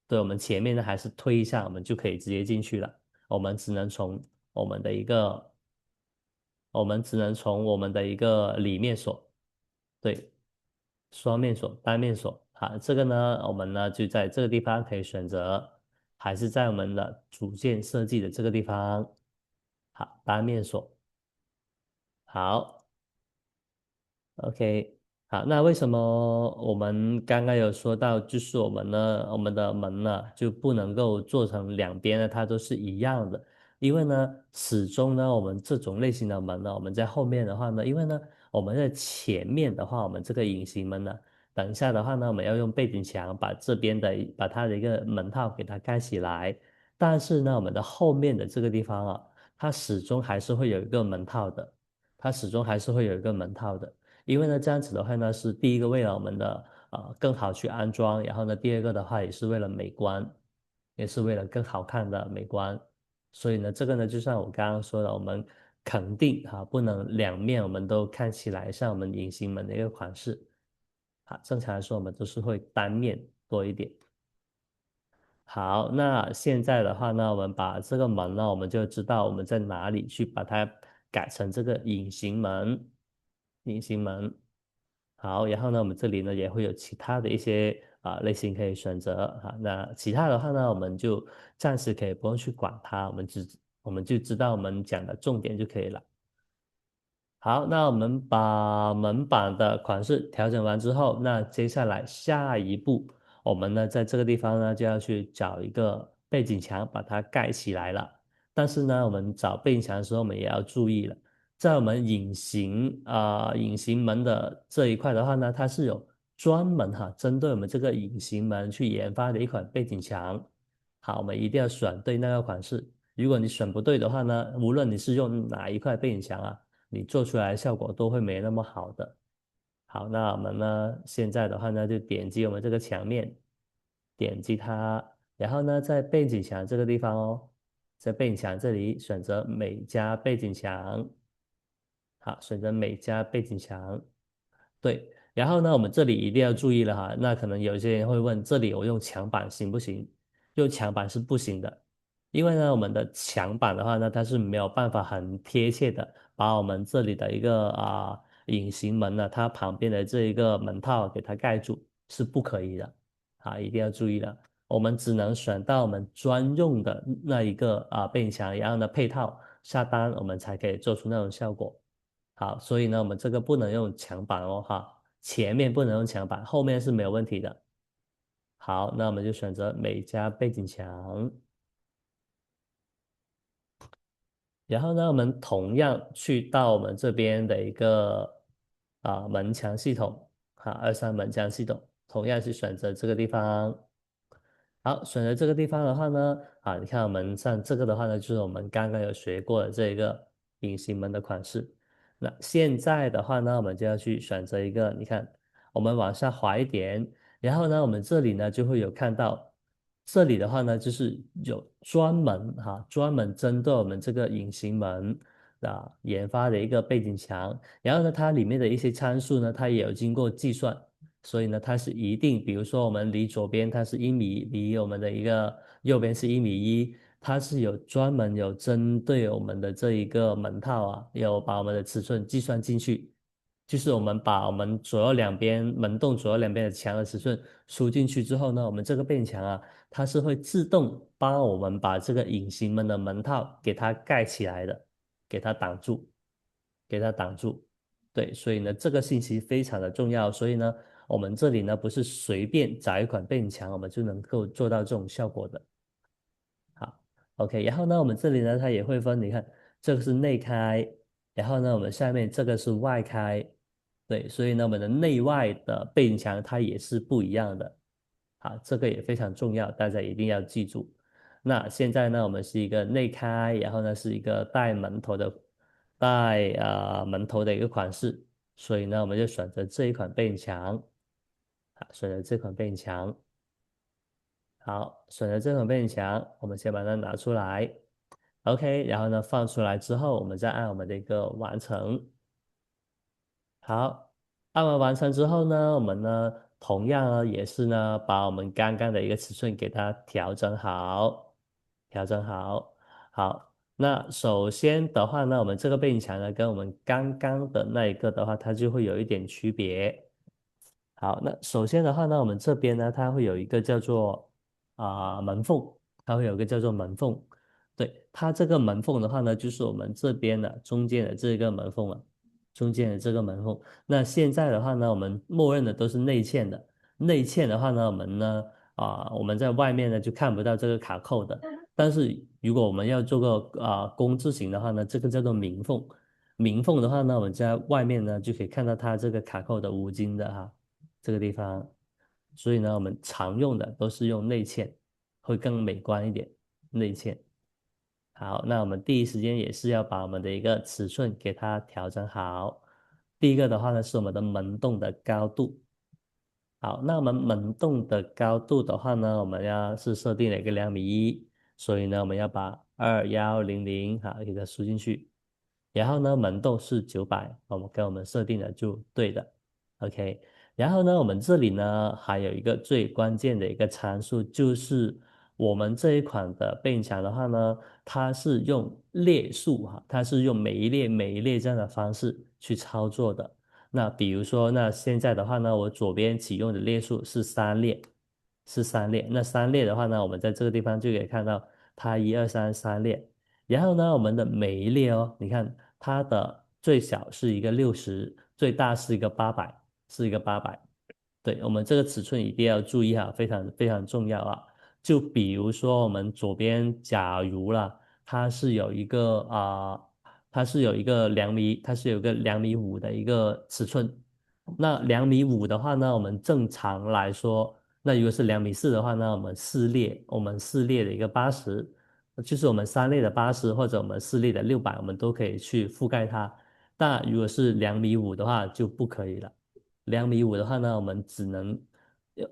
对，我们前面呢还是推一下，我们就可以直接进去了。我们只能从我们的一个，我们只能从我们的一个里面锁，对，双面锁、单面锁。好，这个呢，我们呢就在这个地方可以选择，还是在我们的组件设计的这个地方。好，单面锁。好，OK，好，那为什么我们刚刚有说到，就是我们的门呢就不能够做成两边呢，它都是一样的，因为呢，始终呢，我们这种类型的门呢，我们在后面的话呢，因为呢，我们在前面的话，我们这个隐形门呢，等一下的话呢，我们要用背景墙把这边的把它的一个门套给它盖起来，但是呢，我们的后面的这个地方啊，它始终还是会有一个门套的。它始终还是会有一个门套的，因为呢，这样子的话呢，是第一个为了我们的更好去安装，然后呢，第二个的话也是为了美观，也是为了更好看的美观，所以呢，这个呢，就像我刚刚说的，我们肯定不能两面我们都看起来像我们隐形门的一个款式，正常来说我们都是会单面多一点。好，那现在的话呢，我们把这个门呢，我们就知道我们在哪里去把它改成这个隐形门。隐形门，好，然后呢，我们这里呢也会有其他的一些类型可以选择啊。那其他的话呢，我们就暂时可以不用去管它，我们就知道我们讲的重点就可以了。好，那我们把门板的款式调整完之后，那接下来下一步，我们呢在这个地方呢就要去找一个背景墙把它盖起来了。但是呢，我们找背景墙的时候，我们也要注意了，在我们隐形门的这一块的话呢，它是有专门针对我们这个隐形门去研发的一款背景墙。好，我们一定要选对那个款式。如果你选不对的话呢，无论你是用哪一块背景墙啊。你做出来的效果都会没那么好的。好，那我们呢，现在的话呢，就点击我们这个墙面，点击它，然后呢，在背景墙这个地方哦，在背景墙这里选择美加背景墙，好，选择美加背景墙，对，然后呢，我们这里一定要注意了哈，那可能有些人会问，这里我用墙板行不行？用墙板是不行的，因为呢，我们的墙板的话呢，它是没有办法很贴切的把我们这里的一个隐形门呢，它旁边的这一个门套给它盖住，是不可以的，啊，一定要注意了。我们只能选到我们专用的那一个背景墙，然后呢配套下单，我们才可以做出那种效果。好，所以呢，我们这个不能用墙板哦，哈，前面不能用墙板，后面是没有问题的。好，那我们就选择美加背景墙，然后呢，我们同样去到我们这边的一个门墙系统，23门墙系统，同样是选择这个地方。好，选择这个地方的话呢，你看我们像这个的话呢，就是我们刚刚有学过的这一个隐形门的款式。那现在的话呢，我们就要去选择一个，你看，我们往下滑一点，然后呢，我们这里呢就会有看到，这里的话呢就是有专门针对我们这个隐形门研发的一个背景墙，然后呢，它里面的一些参数呢，它也有经过计算。所以呢，它是一定，比如说我们离左边它是1米，离我们的一个右边是1米1，它是有专门有针对我们的这一个门套有把我们的尺寸计算进去，就是我们把我们左右两边门洞左右两边的墙的尺寸输进去之后呢，我们这个背景墙它是会自动帮我们把这个隐形门的门套给它盖起来的，给它挡住，给它挡住。对，所以呢，这个信息非常的重要。所以呢，我们这里呢不是随便找一款背景墙，我们就能够做到这种效果的。好，OK，然后呢，我们这里呢它也会分，你看这个是内开，然后呢我们下面这个是外开，对，所以呢我们的内外的背景墙它也是不一样的。好，这个也非常重要，大家一定要记住。那现在呢，我们是一个内开，然后呢是一个带门头的一个款式，所以呢我们就选择这一款背景墙，选择这款背景墙。好，选择这款背景墙，我们先把它拿出来，OK，然后呢放出来之后，我们再按我们的一个完成。好，按完成之后呢，我们呢同样呢也是呢把我们刚刚的一个尺寸给它调整好，调整好。好，那首先的话呢，我们这个背景墙呢跟我们刚刚的那一个的话，它就会有一点区别。好，那首先的话呢，我们这边呢，它会有一个叫做门缝，它会有一个叫做门缝。对，它这个门缝的话呢，就是我们这边的中间的这个门缝中间的这个门缝。那现在的话呢，我们默认的都是内嵌的。内嵌的话呢，我们在外面呢就看不到这个卡扣的。但是如果我们要做个工字形的话呢，这个叫做明缝。明缝的话呢，我们在外面呢就可以看到它这个卡扣的五金的这个地方，所以呢，我们常用的都是用内嵌，会更美观一点。内嵌。好，那我们第一时间也是要把我们的一个尺寸给它调整好。第一个的话呢，是我们的门洞的高度。好，那我们门洞的高度的话呢，我们要是设定了一个2米1，所以呢，我们要把2100给它输进去。然后呢，门洞是900，我们跟我们设定的就对的，OK。然后呢，我们这里呢还有一个最关键的一个参数，就是我们这一款的背景墙的话呢，它是用列数它是用每一列每一列这样的方式去操作的。那比如说，那现在的话呢，我左边启用的列数是三列，是三列。那三列的话呢，我们在这个地方就可以看到它一二三三列。然后呢，我们的每一列哦，你看它的最小是一个60，最大是一个800，是一个800。对，我们这个尺寸一定要注意哈，非常非常重要啊。就比如说我们左边，假如啦，它是有一个它是有一个两米，它是有个2.5米的一个尺寸。那2.5米的话呢，我们正常来说，那如果是2.4米的话呢，我们四列的一个80，就是我们三列的80或者我们四列的600，我们都可以去覆盖它。但如果是两米五的话就不可以了。2.5米的话呢，我们只能，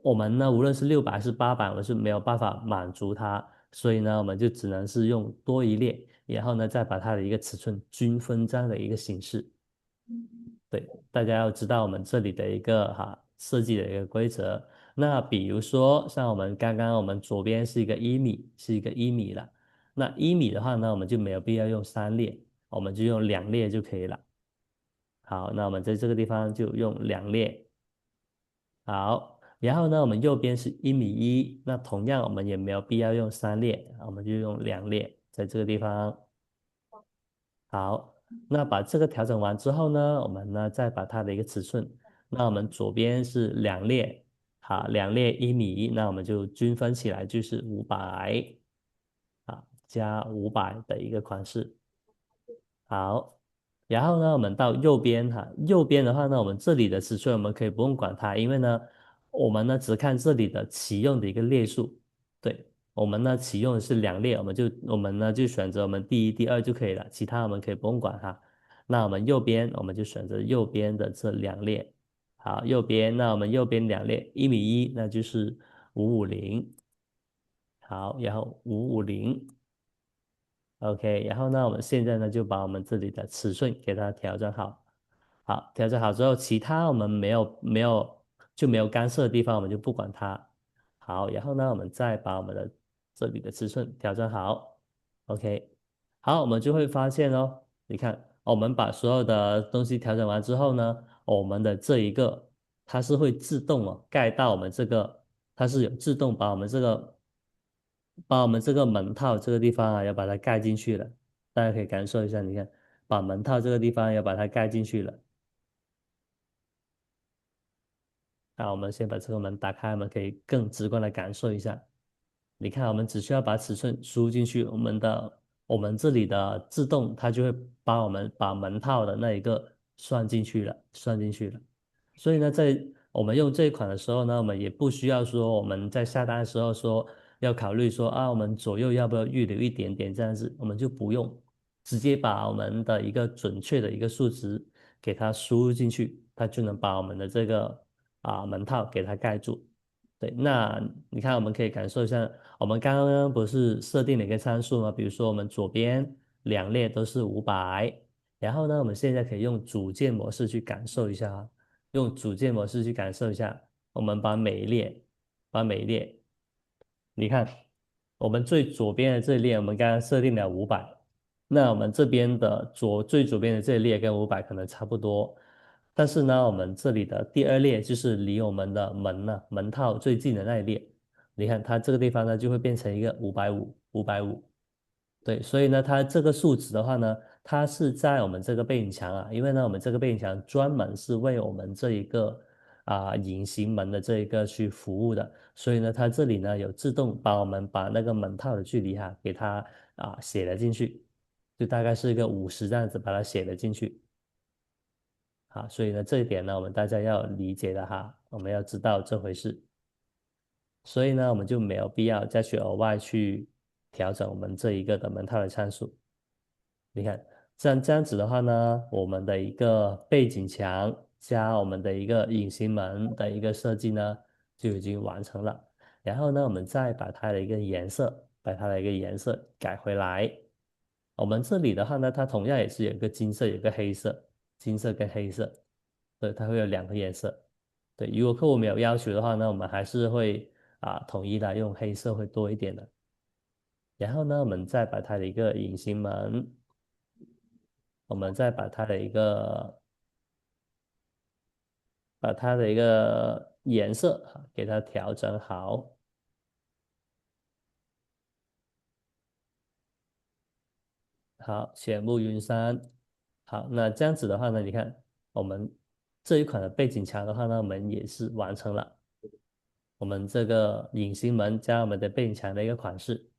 我们呢无论是600还是800，我们是没有办法满足它，所以呢，我们就只能是用多一列，然后呢再把它的一个尺寸均分这样的一个形式。对，大家要知道我们这里的一个设计的一个规则。那比如说像我们刚刚我们左边是一个一米，是一个一米了。那一米的话呢，我们就没有必要用三列，我们就用两列就可以了。好，那我们在这个地方就用两列。好，然后呢，我们右边是1.1米，那同样我们也没有必要用三列，我们就用两列，在这个地方。好，那把这个调整完之后呢，我们呢再把它的一个尺寸，那我们左边是两列，好，两列1米，那我们就均分起来就是500，加500的一个款式。好，然后呢，我们到右边右边的话呢，我们这里的尺寸我们可以不用管它，因为呢，我们呢只看这里的启用的一个列数。对，我们呢启用的是两列，我们呢就选择我们第一、第二就可以了，其他我们可以不用管它。那我们右边我们就选择右边的这两列。好，右边，那我们右边两列1.1米，那就是550。好，然后550。OK，然后呢，我们现在呢就把我们这里的尺寸给它调整好。好，调整好之后，其他我们没有干涉的地方，我们就不管它。好，然后呢，我们再把我们的这里的尺寸调整好。OK，好，我们就会发现哦，你看，我们把所有的东西调整完之后呢，我们的这一个它是会自动盖到我们这个，它是有自动把我们这个门套这个地方要把它盖进去了。大家可以感受一下，你看，把门套这个地方要把它盖进去了。那我们先把这个门打开，我们可以更直观的感受一下。你看，我们只需要把尺寸输入进去，我们这里的自动它就会把我们把门套的那一个算进去了，算进去了。所以呢，在我们用这一款的时候呢，我们也不需要说我们在下单的时候说要考虑说我们左右要不要预留一点点这样子，我们就不用，直接把我们的一个准确的一个数值给它输入进去，它就能把我们的这个门套给它盖住。对，那你看，我们可以感受一下，我们刚刚不是设定了一个参数吗？比如说我们左边两列都是500，然后呢，我们现在可以用组件模式去感受一下用组件模式去感受一下，我们把每一列，你看，我们最左边的这一列，我们刚刚设定了500，那我们这边的最左边的这一列跟500可能差不多，但是呢，我们这里的第二列就是离我们的门套最近的那一列，你看它这个地方呢就会变成一个550。对，所以呢，它这个数值的话呢，它是在我们这个背景墙因为呢，我们这个背景墙专门是为我们这一个隐形门的这一个去服务的，所以呢，它这里呢有自动帮我们把那个门套的距离给它写了进去，就大概是一个50这样子把它写了进去。所以呢，这一点呢，我们大家要理解的我们要知道这回事。所以呢，我们就没有必要再去额外去调整我们这一个的门套的参数。你看，这样子的话呢，我们的一个背景墙加我们的一个隐形门的一个设计呢，就已经完成了。然后呢，我们再把它的一个颜色，改回来。我们这里的话呢，它同样也是有一个金色，有一个黑色，金色跟黑色，对，它会有两个颜色。对，如果客户没有要求的话呢，我们还是会统一的用黑色会多一点的。然后呢，我们再把它的一个隐形门，我们再把它的一个把它的一个颜色给它调整好。好，浅雾云山。好，那这样子的话呢，你看我们这一款的背景墙的话呢，我们也是完成了我们这个隐形门加我们的背景墙的一个款式。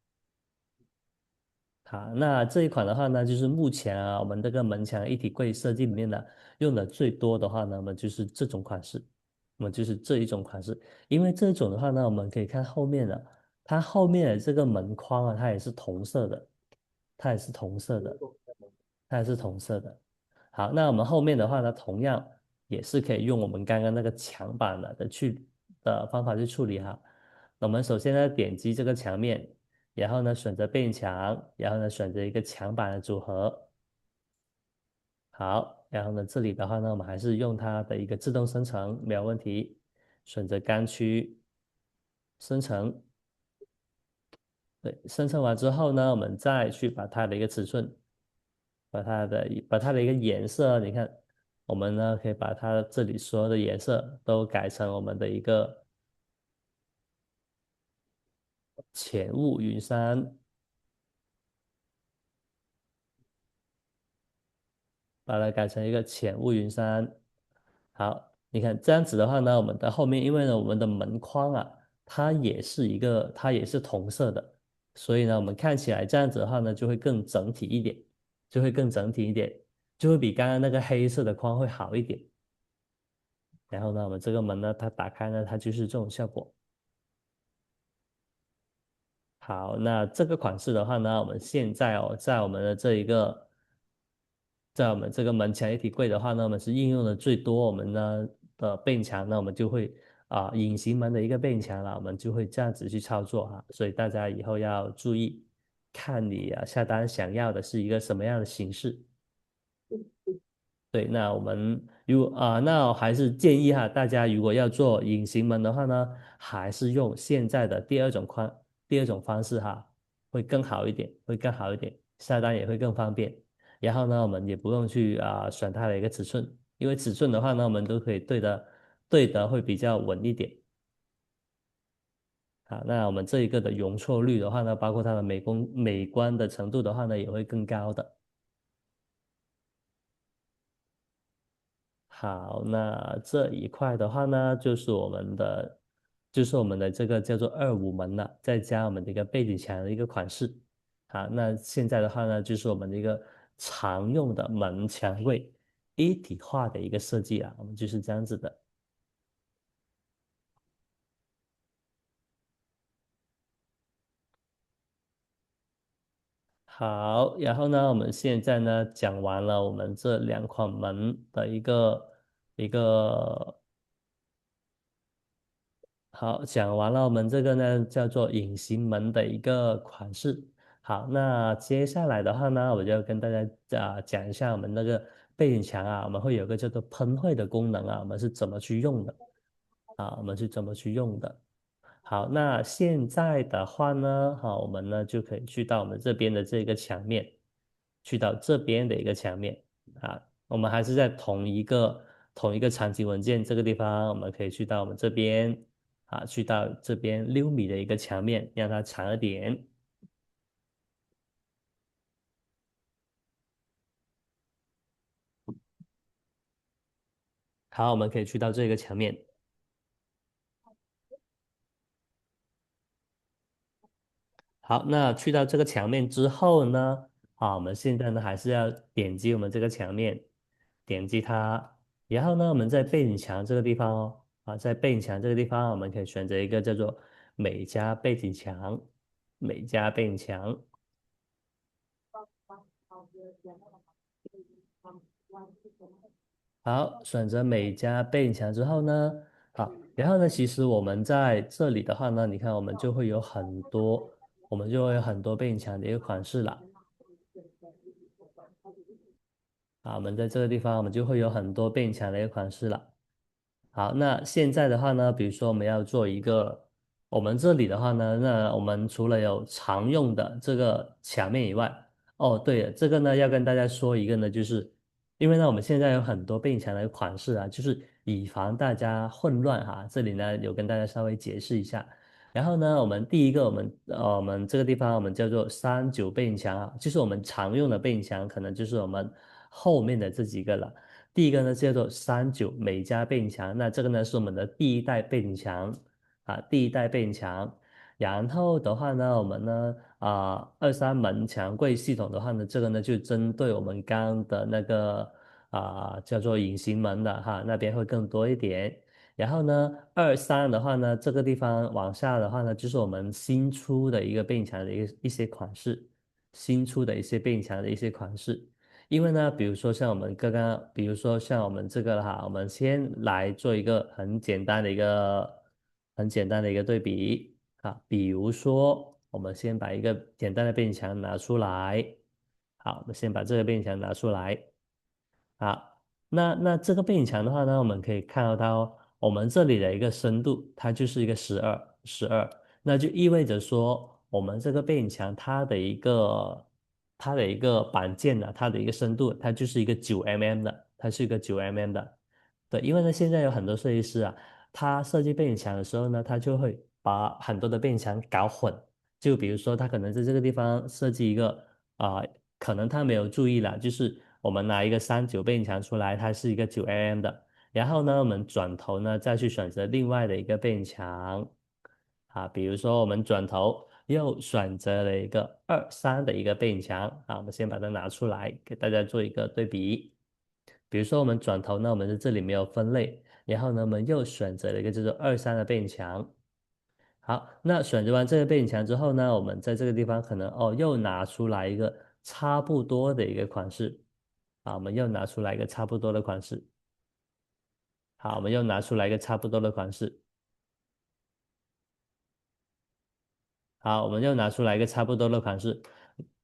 好，那这一款的话呢，就是目前啊，我们这个门墙一体柜设计里面呢，用的最多的话呢，我们就是这种款式，我们就是这一种款式。因为这种的话呢，我们可以看后面的，它后面的这个门框啊，它也是同色的，它也是同色的，它也是同色的。好，那我们后面的话呢，同样也是可以用我们刚刚那个墙板的方法去处理哈。那我们首先呢，点击这个墙面。然后呢选择背景墙，然后呢选择一个墙板的组合，好，然后呢这里的话呢，我们还是用它的一个自动生成，没有问题。选择刚区生成，对，生成完之后呢，我们再去把它的一个尺寸，把它的一个颜色，你看，我们呢可以把它这里所有的颜色都改成我们的一个浅雾云山，把它改成一个浅雾云山。好，你看这样子的话呢，我们的后面，因为呢我们的门框啊，它也是同色的，所以呢我们看起来这样子的话呢，就会更整体一点，就会更整体一点，就会比刚刚那个黑色的框会好一点。然后呢，我们这个门呢，它打开呢，它就是这种效果。好，那这个款式的话呢，我们现在哦，在我们这个门墙一体柜的话呢，我们是应用的最多，我们呢的背景墙呢，我们就会隐形门的一个背景墙了，我们就会这样子去操作哈，所以大家以后要注意，看你下单想要的是一个什么样的形式。对，那我们那我还是建议哈，大家如果要做隐形门的话呢，还是用现在的第二种方式哈，会更好一点，会更好一点，下单也会更方便。然后呢，我们也不用去选它的一个尺寸，因为尺寸的话呢，我们都可以对的会比较稳一点。好，那我们这一个的容错率的话呢，包括它的美观的程度的话呢，也会更高的。好，那这一块的话呢，就是我们的这个叫做25门了，再加我们的一个背景墙的一个款式。好，那现在的话呢，就是我们的一个常用的门墙柜一体化的一个设计啊，我们就是这样子的。好，然后呢，我们现在呢讲完了我们这两款门的一个好，讲完了我们这个呢叫做隐形门的一个款式。好，那接下来的话呢，我就要跟大家讲一下我们那个背景墙啊，我们会有个叫做喷绘的功能啊，我们是怎么去用的啊？我们是怎么去用的？好，那现在的话呢，好，我们呢就可以去到我们这边的这个墙面，去到这边的一个墙面啊，我们还是在同一个场景文件这个地方，我们可以去到我们这边去到这边6米的一个墙面，让它长一点。好，我们可以去到这个墙面。好，那去到这个墙面之后呢，我们现在呢还是要点击我们这个墙面，点击它，然后呢，我们在背景墙这个地方哦，在背景墙这个地方，我们可以选择一个叫做美加背景墙，美加背景墙。好，选择美加背景墙之后呢，好，然后呢，其实我们在这里的话呢，你看我们就会有很多背景墙的一个款式了。我们在这个地方，我们就会有很多变强的一个款式了。好，那现在的话呢，比如说我们要做一个，我们这里的话呢，那我们除了有常用的这个墙面以外，哦，对了，这个呢要跟大家说一个呢，就是因为呢我们现在有很多变强的款式啊，就是以防大家混乱哈，这里呢有跟大家稍微解释一下。然后呢，我们第一个，我们这个地方我们叫做39背墙啊，就是我们常用的背墙，可能就是我们后面的这几个了。第一个呢叫做39美加背墙，那这个呢是我们的第一代背景墙啊，第一代背景墙。然后的话呢，我们呢23门墙柜系统的话呢，这个呢就针对我们刚刚的那个叫做隐形门的哈，那边会更多一点。然后呢，23的话呢，这个地方往下的话呢，就是我们新出的一个变墙的一些款式，新出的一些变墙的一些款式。因为呢，比如说像我们刚刚，比如说像我们这个哈，我们先来做一个很简单的一个对比啊，比如说我们先把一个简单的变墙拿出来，好，我们先把这个变墙拿出来。好，那这个背景墙的话呢，我们可以看到它哦，我们这里的一个深度，它就是一个十二，那就意味着说，我们这个背景墙它的一个板件呢，它的一个深度，它就是一个9mm 的，它是一个9mm 的。对，因为呢，现在有很多设计师啊，他设计背景墙的时候呢，他就会把很多的背景墙搞混，就比如说他可能在这个地方设计一个啊、可能他没有注意啦，就是我们拿一个39背景墙出来，它是一个9mm 的，然后呢，我们转头呢再去选择另外的一个背景墙，啊，比如说我们转头又选择了一个23的一个背景墙，啊，我们先把它拿出来给大家做一个对比。比如说我们转头呢，我们在这里没有分类，然后呢，我们又选择了一个叫做23的背景墙。好，那选择完这个背景墙之后呢，我们在这个地方可能又拿出来一个差不多的一个款式，啊，我们又拿出来一个差不多的款式，好，我们又拿出来一个差不多的款式，好，我们又拿出来一个差不多的款式，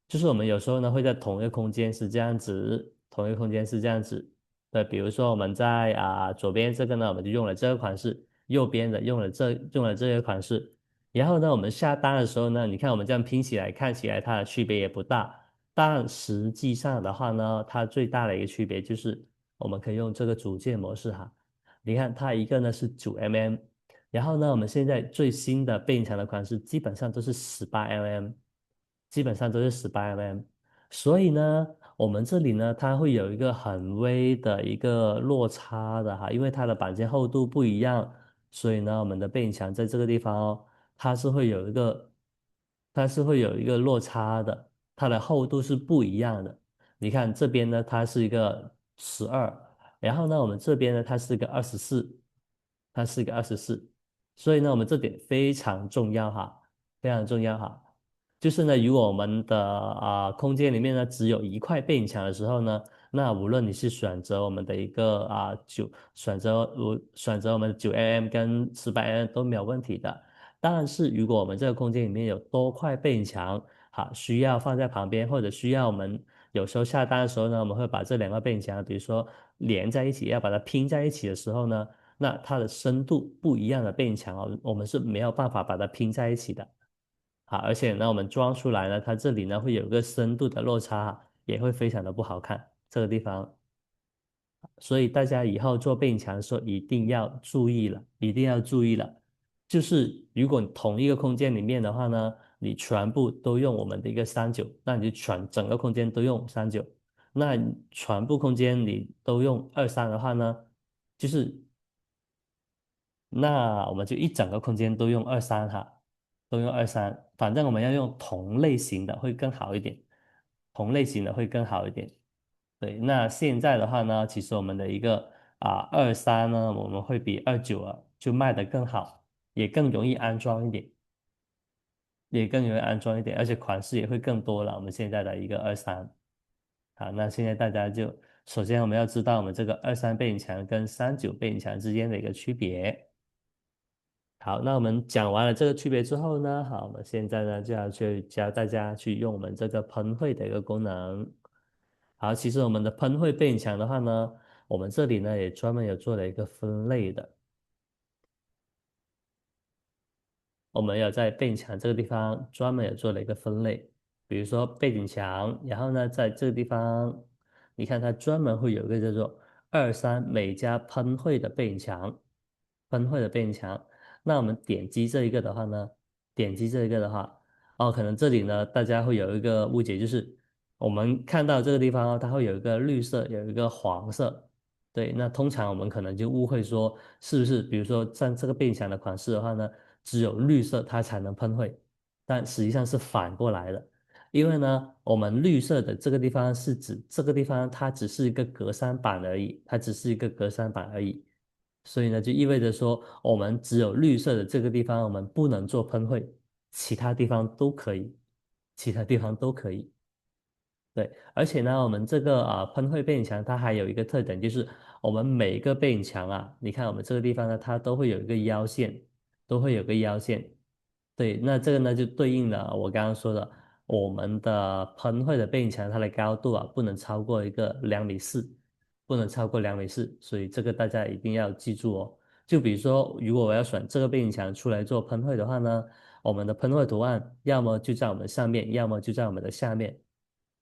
就是我们有时候呢会在同一个空间是这样子，同一个空间是这样子的，比如说我们在左边这个呢，我们就用了这个款式，右边的用了这个款式，然后呢我们下单的时候呢，你看我们这样拼起来，看起来它的区别也不大，但实际上的话呢，它最大的一个区别就是我们可以用这个组件模式哈，你看它一个呢是9mm。然后呢，我们现在最新的背景墙的款式基本上都是18mm，基本上都是18mm。所以呢，我们这里呢，它会有一个很微的一个落差的哈，因为它的板件厚度不一样，所以呢，我们的背景墙在这个地方哦，它是会有一个，它是会有一个落差的，它的厚度是不一样的。你看这边呢，它是一个12，然后呢，我们这边呢，它是一个24，它是一个二十四。所以呢，我们这点非常重要哈，非常重要哈。就是呢，如果我们的空间里面呢只有一块背景墙的时候呢，那无论你是选择我们的一个选择我们的9mm跟18mm都没有问题的。但是如果我们这个空间里面有多块背景墙，好，需要放在旁边，或者需要我们有时候下单的时候呢，我们会把这两个背景墙，比如说连在一起，要把它拼在一起的时候呢。那它的深度不一样的背景墙哦，我们是没有办法把它拼在一起的啊，而且呢，我们装出来呢，它这里呢会有一个深度的落差，也会非常的不好看，这个地方，所以大家以后做背景墙的时候一定要注意了，一定要注意了。就是如果你同一个空间里面的话呢，你全部都用我们的一个39，那你就整个空间都用39，那你全部空间你都用23的话呢，就是那我们就一整个空间都用二三哈，都用二三，反正我们要用同类型的会更好一点，同类型的会更好一点。对，那现在的话呢，其实我们的一个二三呢，我们会比29就卖得更好，也更容易安装一点，也更容易安装一点，而且款式也会更多了。我们现在的一个二三，好，那现在大家就首先我们要知道我们这个23背景墙跟39背景墙之间的一个区别。好，那我们讲完了这个区别之后呢，好，我们现在呢就要去教大家去用我们这个喷绘的一个功能。好，其实我们的喷绘背景墙的话呢，我们这里呢也专门有做了一个分类的。我们有在背景墙这个地方专门有做了一个分类，比如说背景墙，然后呢，在这个地方，你看它专门会有一个叫做二三每家喷绘的背景墙，喷绘的背景墙。那我们点击这一个的话呢，点击这一个的话，哦，可能这里呢大家会有一个误解，就是我们看到这个地方哦它会有一个绿色，有一个黄色。对，那通常我们可能就误会说，是不是比如说像这个背景墙的款式的话呢，只有绿色它才能喷绘，但实际上是反过来的。因为呢，我们绿色的这个地方是指这个地方它只是一个格栅板而已，它只是一个格栅板而已，所以呢，就意味着说，我们只有绿色的这个地方我们不能做喷绘，其他地方都可以，其他地方都可以。对，而且呢，我们这个喷绘背景墙它还有一个特点，就是我们每一个背景墙啊，你看我们这个地方呢，它都会有一个腰线，都会有个腰线。对，那这个呢就对应了我刚刚说的，我们的喷绘的背景墙它的高度啊不能超过一个2.4米，不能超过2.4米，所以这个大家一定要记住哦。就比如说，如果我要选这个背景墙出来做喷绘的话呢，我们的喷绘图案要么就在我们上面，要么就在我们的下面。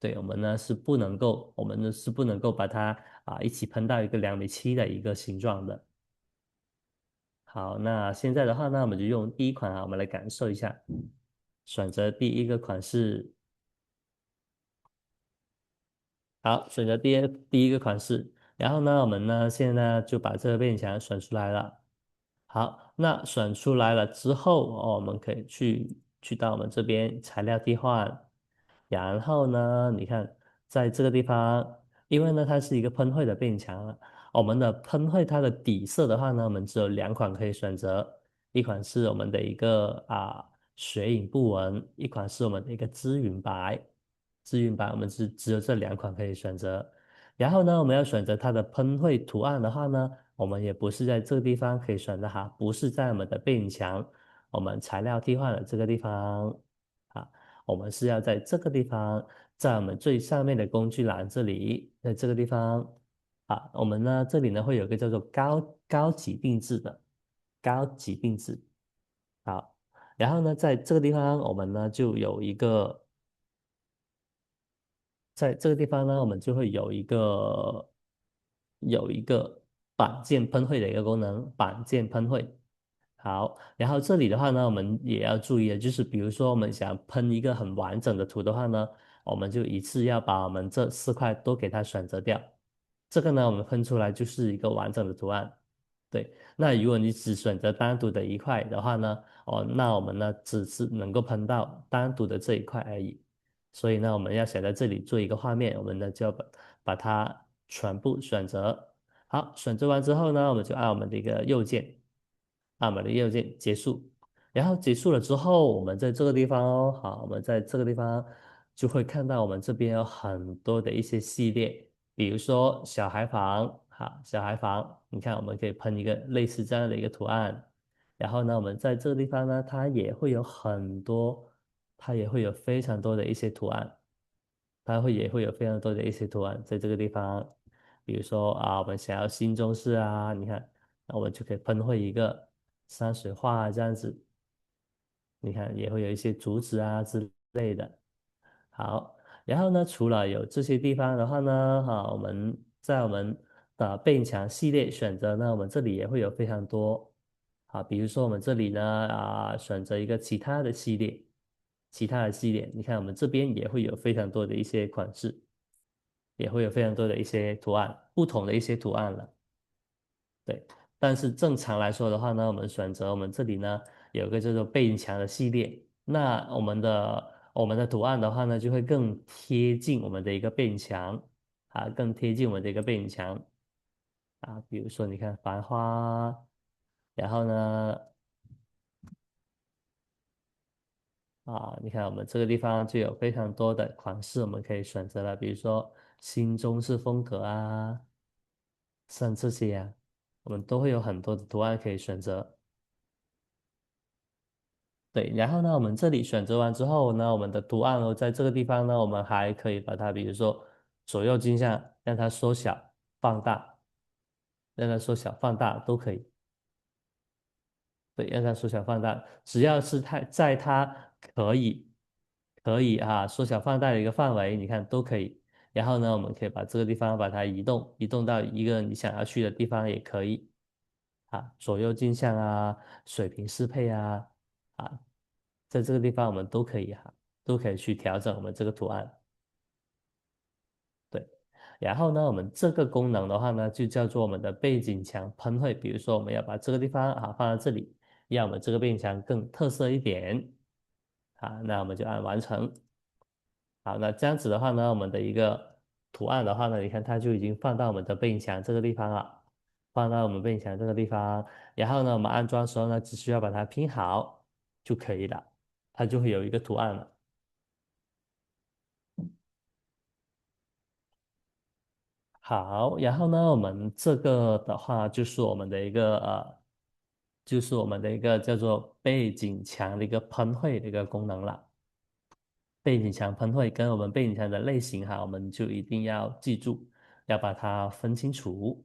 对，我们呢是不能够，我们呢是不能够把它一起喷到一个2.7米的一个形状的。好，那现在的话呢，我们就用第一款啊，我们来感受一下，选择第一个款式。好，选择第一个款式，然后呢，我们呢现在呢就把这个背景墙选出来了。好，那选出来了之后，哦，我们可以去到我们这边材料替换，然后呢，你看在这个地方，因为呢它是一个喷绘的背景墙啊，我们的喷绘它的底色的话呢，我们只有两款可以选择，一款是我们的一个雪影布纹，一款是我们的一个织云白，织云白我们只有这两款可以选择。然后呢，我们要选择它的喷绘图案的话呢，我们也不是在这个地方可以选择哈，不是在我们的背景墙，我们材料替换的这个地方啊，我们是要在这个地方，在我们最上面的工具栏这里，在这个地方我们呢这里呢会有一个叫做高级定制的高级定制，好，然后呢在这个地方我们呢就有一个。在这个地方呢，我们就会有一个板件喷绘的一个功能，板件喷绘。好，然后这里的话呢，我们也要注意的，就是比如说我们想喷一个很完整的图的话呢，我们就一次要把我们这4块都给它选择掉。这个呢，我们喷出来就是一个完整的图案。对，那如果你只选择单独的一块的话呢，哦，那我们呢只是能够喷到单独的这一块而已。所以呢，我们要想在这里做一个画面，我们呢就要把它全部选择。好，选择完之后呢，我们就按我们的一个右键，按我们的右键结束。然后结束了之后，我们在这个地方哦，好，我们在这个地方就会看到我们这边有很多的一些系列，比如说小孩房，好，小孩房，你看我们可以喷一个类似这样的一个图案。然后呢，我们在这个地方呢，它也会有很多。它也会有非常多的一些图案，也会有非常多的一些图案在这个地方，比如说我们想要新中式啊，你看，那我们就可以喷绘一个山水画这样子，你看也会有一些竹子啊之类的。好，然后呢，除了有这些地方的话呢，我们在我们的背景墙系列选择呢，我们这里也会有非常多，比如说我们这里呢，选择一个其他的系列，其他的系列，你看我们这边也会有非常多的一些款式，也会有非常多的一些图案，不同的一些图案了。对，但是正常来说的话呢，我们选择我们这里呢有一个叫做背景墙的系列，那我们的图案的话呢，就会更贴近我们的一个背景墙更贴近我们的一个背景墙比如说你看繁花，然后呢你看我们这个地方就有非常多的款式我们可以选择了，比如说新中式风格像这些我们都会有很多的图案可以选择。对，然后呢，我们这里选择完之后呢，我们的图案哦，在这个地方呢，我们还可以把它，比如说左右镜像，让它缩小、放大，让它缩小、放大都可以。对，让它缩小、放大，只要是在它可以缩小、放大的一个范围，你看都可以。然后呢，我们可以把这个地方把它移动，移动到一个你想要去的地方也可以。啊，左右镜像啊，水平适配啊，啊，在这个地方我们都可以哈，都可以去调整我们这个图案。对，然后呢，我们这个功能的话呢，就叫做我们的背景墙喷绘。比如说，我们要把这个地方啊放在这里，让我们这个背景墙更特色一点。啊，那我们就按完成。好，那这样子的话呢，我们的一个图案的话呢，你看它就已经放到我们的背景墙这个地方了，放到我们背景墙这个地方。然后呢，我们安装的时候呢，只需要把它拼好就可以了，它就会有一个图案了。好，然后呢，我们这个的话就是我们的一个就是我们的一个叫做背景墙的一个喷绘的一个功能了。背景墙喷绘跟我们背景墙的类型哈，我们就一定要记住，要把它分清楚。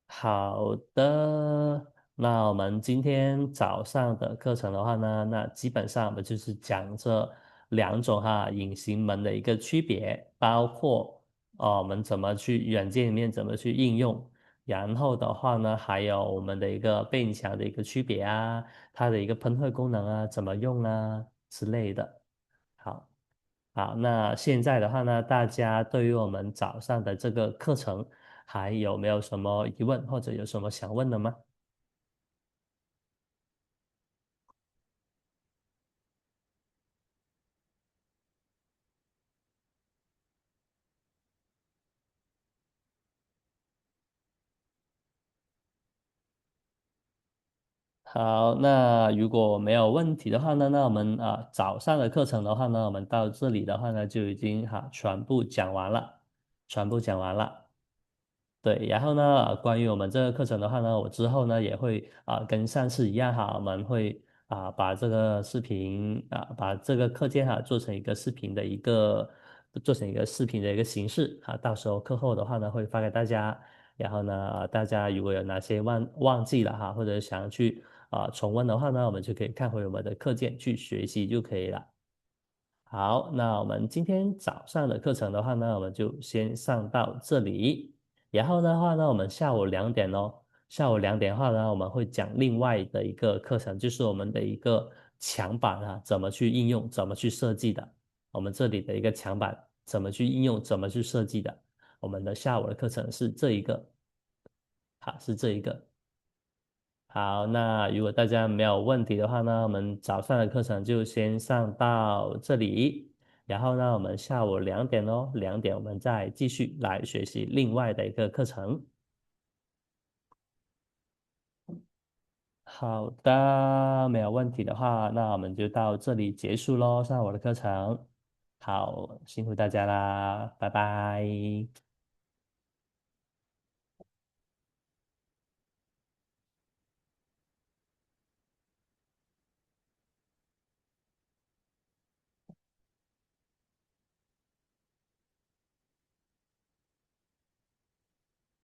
好的，那我们今天早上的课程的话呢，那基本上我们就是讲这两种哈隐形门的一个区别，包括我们怎么去软件里面怎么去应用，然后的话呢，还有我们的一个背景墙的一个区别啊，它的一个喷绘功能啊，怎么用啊之类的。好。好，那现在的话呢，大家对于我们早上的这个课程还有没有什么疑问或者有什么想问的吗？好，那如果没有问题的话呢，那我们早上的课程的话呢，我们到这里的话呢就已经全部讲完了，全部讲完了。对，然后呢，关于我们这个课程的话呢，我之后呢也会跟上次一样哈，我们会把这个视频把这个课件做成一个视频的一个做成一个视频的一个形式到时候课后的话呢会发给大家，然后呢大家如果有哪些忘记了或者想要去重温的话呢，我们就可以看回我们的课件去学习就可以了。好，那我们今天早上的课程的话呢，我们就先上到这里。然后的话呢，我们下午2点哦，下午2点的话呢，我们会讲另外的一个课程，就是我们的一个墙板怎么去应用，怎么去设计的。我们这里的一个墙板怎么去应用，怎么去设计的。我们的下午的课程是这一个，是这一个。好，那如果大家没有问题的话呢，我们早上的课程就先上到这里，然后呢，我们下午2点哦，2点我们再继续来学习另外的一个课程。好的，没有问题的话，那我们就到这里结束喽，上我的课程。好，辛苦大家啦，拜拜。